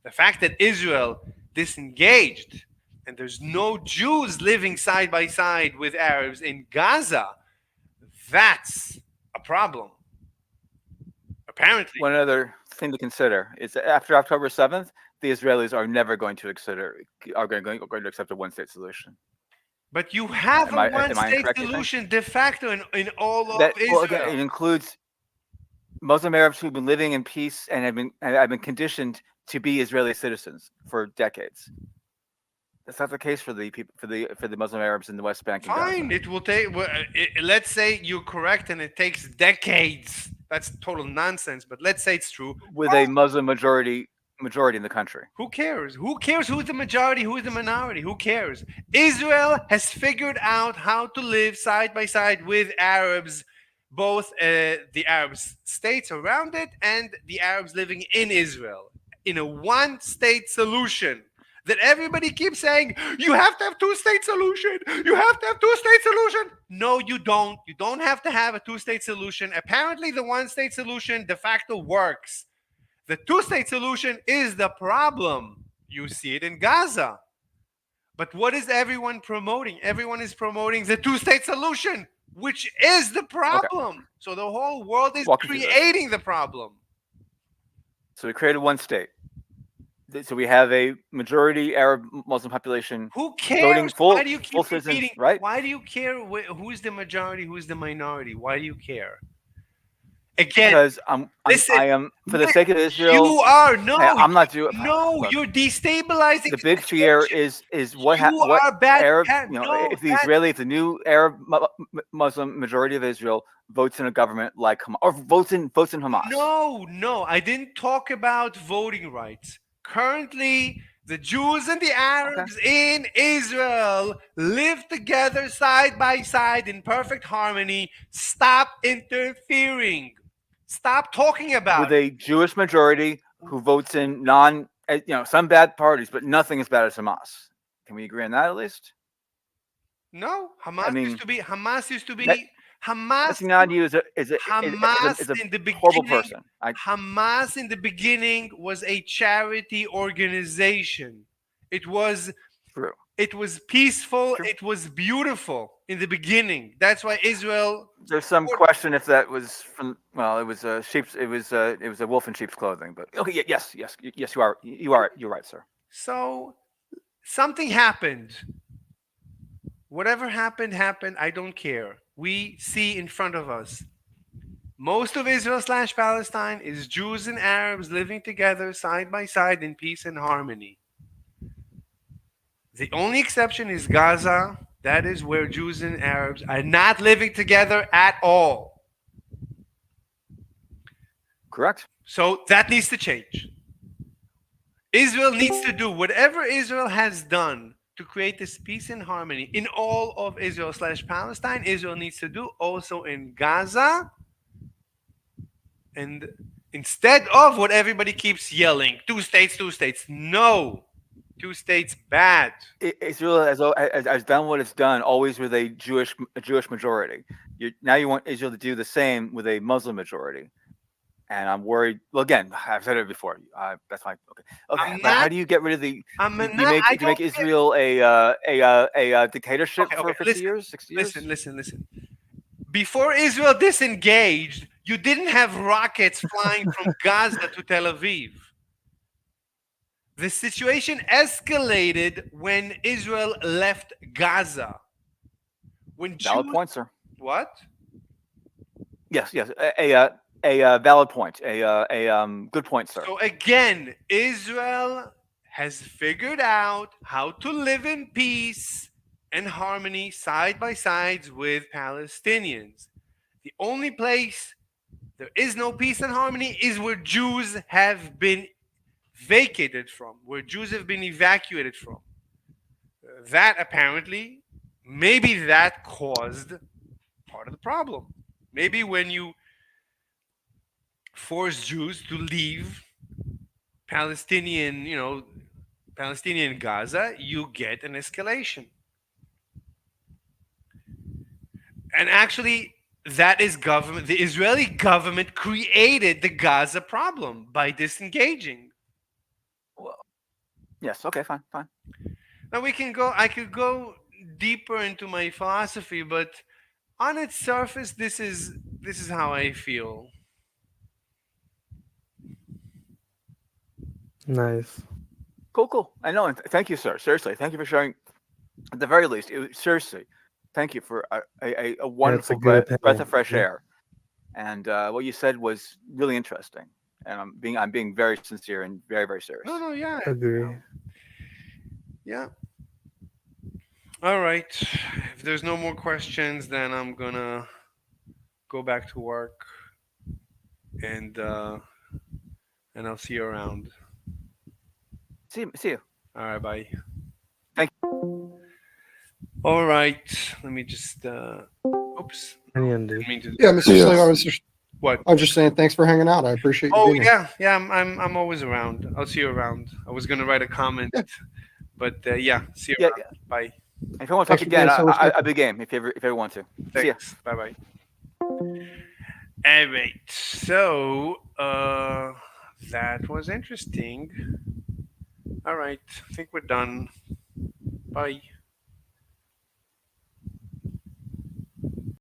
The fact that Israel disengaged and there's no Jews living side by side with Arabs in Gaza, that's a problem. Apparently. One other thing to consider is that after October 7th, the Israelis are never going to accept a one-state solution. But you have a one-state solution de facto in all of Israel. Well, again, it includes Muslim Arabs who've been living in peace and have been conditioned to be Israeli citizens for decades. That's not the case for the people for the Muslim Arabs in the West Bank. Fine, it will take. Let's say you're correct, and it takes decades. That's total nonsense. But let's say it's true. With a Muslim majority in the country. Who cares? Who cares who's the majority, who's the minority? Who cares? Israel has figured out how to live side by side with Arabs, both the Arab states around it and the Arabs living in Israel, in a one-state solution. That everybody keeps saying, you have to have two-state solution. You have to have two-state solution. No, you don't. You don't have to have a two-state solution. Apparently, the one-state solution de facto works. The two-state solution is the problem. You see it in Gaza. But what is everyone promoting? Everyone is promoting the two-state solution, which is the problem. Okay. So the whole world is creating the problem. So we created one state. So we have a majority Arab Muslim population. Who cares? Voting full, why do you keep repeating? Right? Why do you care who's the majority, who's the minority? Why do you care? Again, because listen, I am for the sake of you Israel. are no. I'm not Jew. No, Look, you're destabilizing the big fear situation. is what You what are bad. Arab, No, if the new Arab Muslim majority of Israel votes in a government like Hamas or votes in Hamas. No, I didn't talk about voting rights. Currently, the Jews and the Arabs in Israel live together side by side in perfect harmony. Stop interfering. Stop talking about with a Jewish majority who votes in some bad parties, but nothing as bad as Hamas. Can we agree on that at least? No, Hamas used to be. Hamas Netanyahu is a in the horrible beginning. person. Hamas in the beginning was a charity organization. It was True. It was peaceful. True. It was beautiful in the beginning. That's why Israel. There's some question if that was from. Well, it was a sheep's. It was a wolf in sheep's clothing. But okay, yes. You're right, sir. So something happened. Whatever happened. I don't care. We see in front of us. Most of Israel / Palestine is Jews and Arabs living together side by side in peace and harmony. The only exception is Gaza. That is where Jews and Arabs are not living together at all. Correct. So that needs to change. Israel needs to do whatever Israel has done to create this peace and harmony in all of Israel / Palestine. Israel needs to do also in Gaza. And instead of what everybody keeps yelling, 2 states, 2 states. No. 2 states bad. Israel has done what it's done always with a Jewish majority. Now you want Israel to do the same with a Muslim majority, and I'm worried. Well, again, I've said it before. That's fine. Okay. But how do you get rid of the? Do you make Israel a dictatorship for 50 years, 60 years? Listen. Before Israel disengaged, you didn't have rockets flying from Gaza to Tel Aviv. The situation escalated when Israel left Gaza. Valid point, sir. What? Yes. A valid point. A good point, sir. So again, Israel has figured out how to live in peace and harmony side by side with Palestinians. The only place there is no peace and harmony is where Jews have been vacated from, where Jews have been evacuated from. That apparently, maybe that caused part of the problem. Maybe when you force Jews to leave Palestinian Gaza, you get an escalation. And actually, that is government. The Israeli government created the Gaza problem by disengaging. Well, yes. Okay. Fine. Now I could go deeper into my philosophy, but on its surface, this is how I feel. Nice. Cool. I know. And thank you, sir. Seriously, thank you for sharing. At the very least, seriously, thank you for a wonderful breath of fresh air. And what you said was really interesting. And I'm being very sincere and very, very serious. No, yeah. Agree. Yeah. All right. If there's no more questions, then I'm gonna go back to work, and I'll see you around. See you. All right. Bye. Thank you. All right. Let me just. Oops. Didn't mean to. Yeah, Mr. Slave, I was just. What? I was just saying thanks for hanging out. I appreciate you being here. Yeah. I'm always around. I'll see you around. I was gonna write a comment, but yeah. See you around. Bye. If you want to talk again, I'll be game if you ever want to. Thanks. See ya. Bye. All right. So that was interesting. All right. I think we're done. Bye.